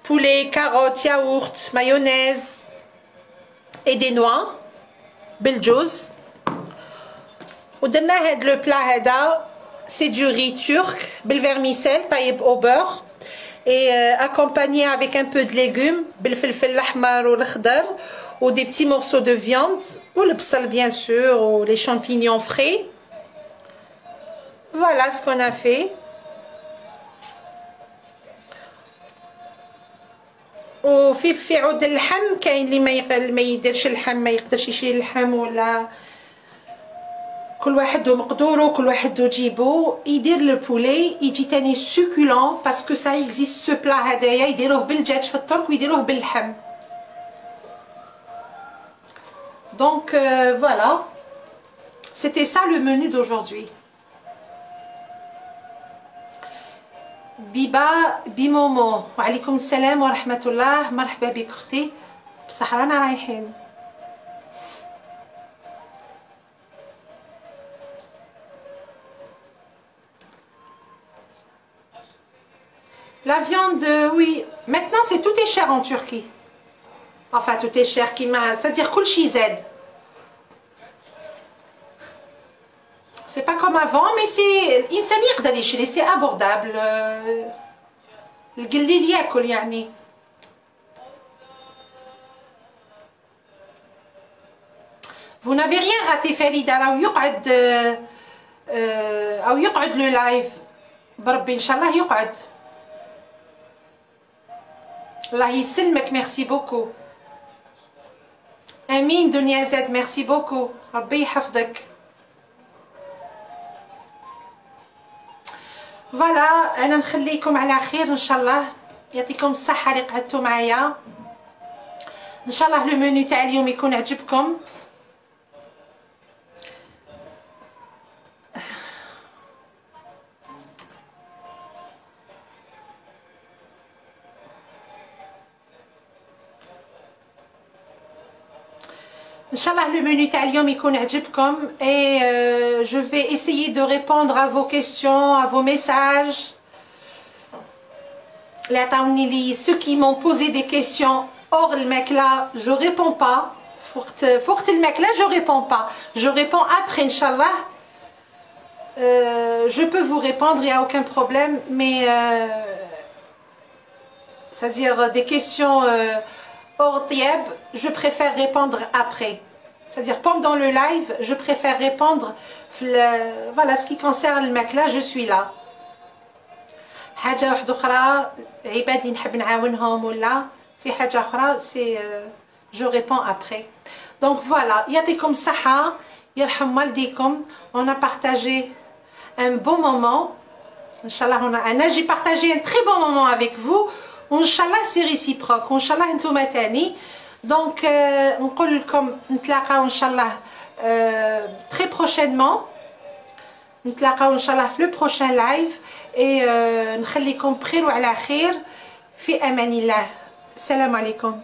poulet carottes yaourt mayonnaise et des noix بالجوز. ودرنا هاد لو بلا هذا سي دو ري ترك بالفيرميسيل طيب او بور et accompagné avec un peu de légumes بالفلفل الاحمر والاخضر ou des petits morceaux de viande ou le bsal bien sûr ou les champignons frais. Voilà ce qu'on a fait. وفي عود اللحم كاين اللي ما يديرش اللحم ما يقدرش يشيل اللحم ولا كل واحد ومقدورو كل واحد وجيبو يدير البولي يجي تاني سوكولون باسكو سا اكزيست سو بلا هدايا يديروه بالدجاج في الترك ويديروه باللحم. دونك فوالا سيتي سا لو منو d'aujourd'hui. بيبا بيمومو وعليكم السلام ورحمة الله، مرحبا بك اختي، بصح رانا رايحين. La viande, oui. Maintenant, c'est tout est cher en Turquie. Enfin, tout est cher. C'est-à-dire كل شيء زاد. C'est pas comme avant, mais c'est الإنسان يقدر يشري، c'est abordable. القليل ياكل يعني. Vous n'avez rien raté فريدة، راهو يقعد أو يقعد لو لايف بربي إن شاء الله يقعد. الله يسلمك، ميرسي بوكو. امين دنيا زاد، ميرسي بوكو، ربي يحفظك. فوالا انا نخليكم على خير ان شاء الله، يعطيكم الصحه اللي قعدتوا معايا. ان شاء الله لو منيو تاع اليوم يكون عجبكم. Inch'Allah, le menu تاع اليوم يكون عجبكم et je vais essayer de répondre à vos questions, à vos messages. Ceux qui m'ont posé des questions hors le makla, je réponds pas. Fort le makla, je réponds pas. Je réponds après, Inch'Allah. Je peux vous répondre, il n'y a aucun problème, mais c'est-à-dire des questions hors tieb, je préfère répondre après. C'est-à-dire pendant le live, je préfère répondre. Voilà, ce qui concerne le makla, je suis là. حاجة واحدة أخرى عبادي نحب نعاونهم ولا في حاجة أخرى c'est je réponds après. Donc voilà, يعطيكم الصحة، يرحم والديكم. On a partagé un bon moment. Inch'Allah, j'ai partagé un très bon moment avec vous. Inch'Allah c'est réciproque. Inch'Allah نتوما تاني. Donc نقول لكم نتلاقاو إن شاء الله très prochainement. نتلاقاو إن شاء الله في لو بروشان لايف et نخليكم بخير وعلى خير في أمان الله. السلام عليكم.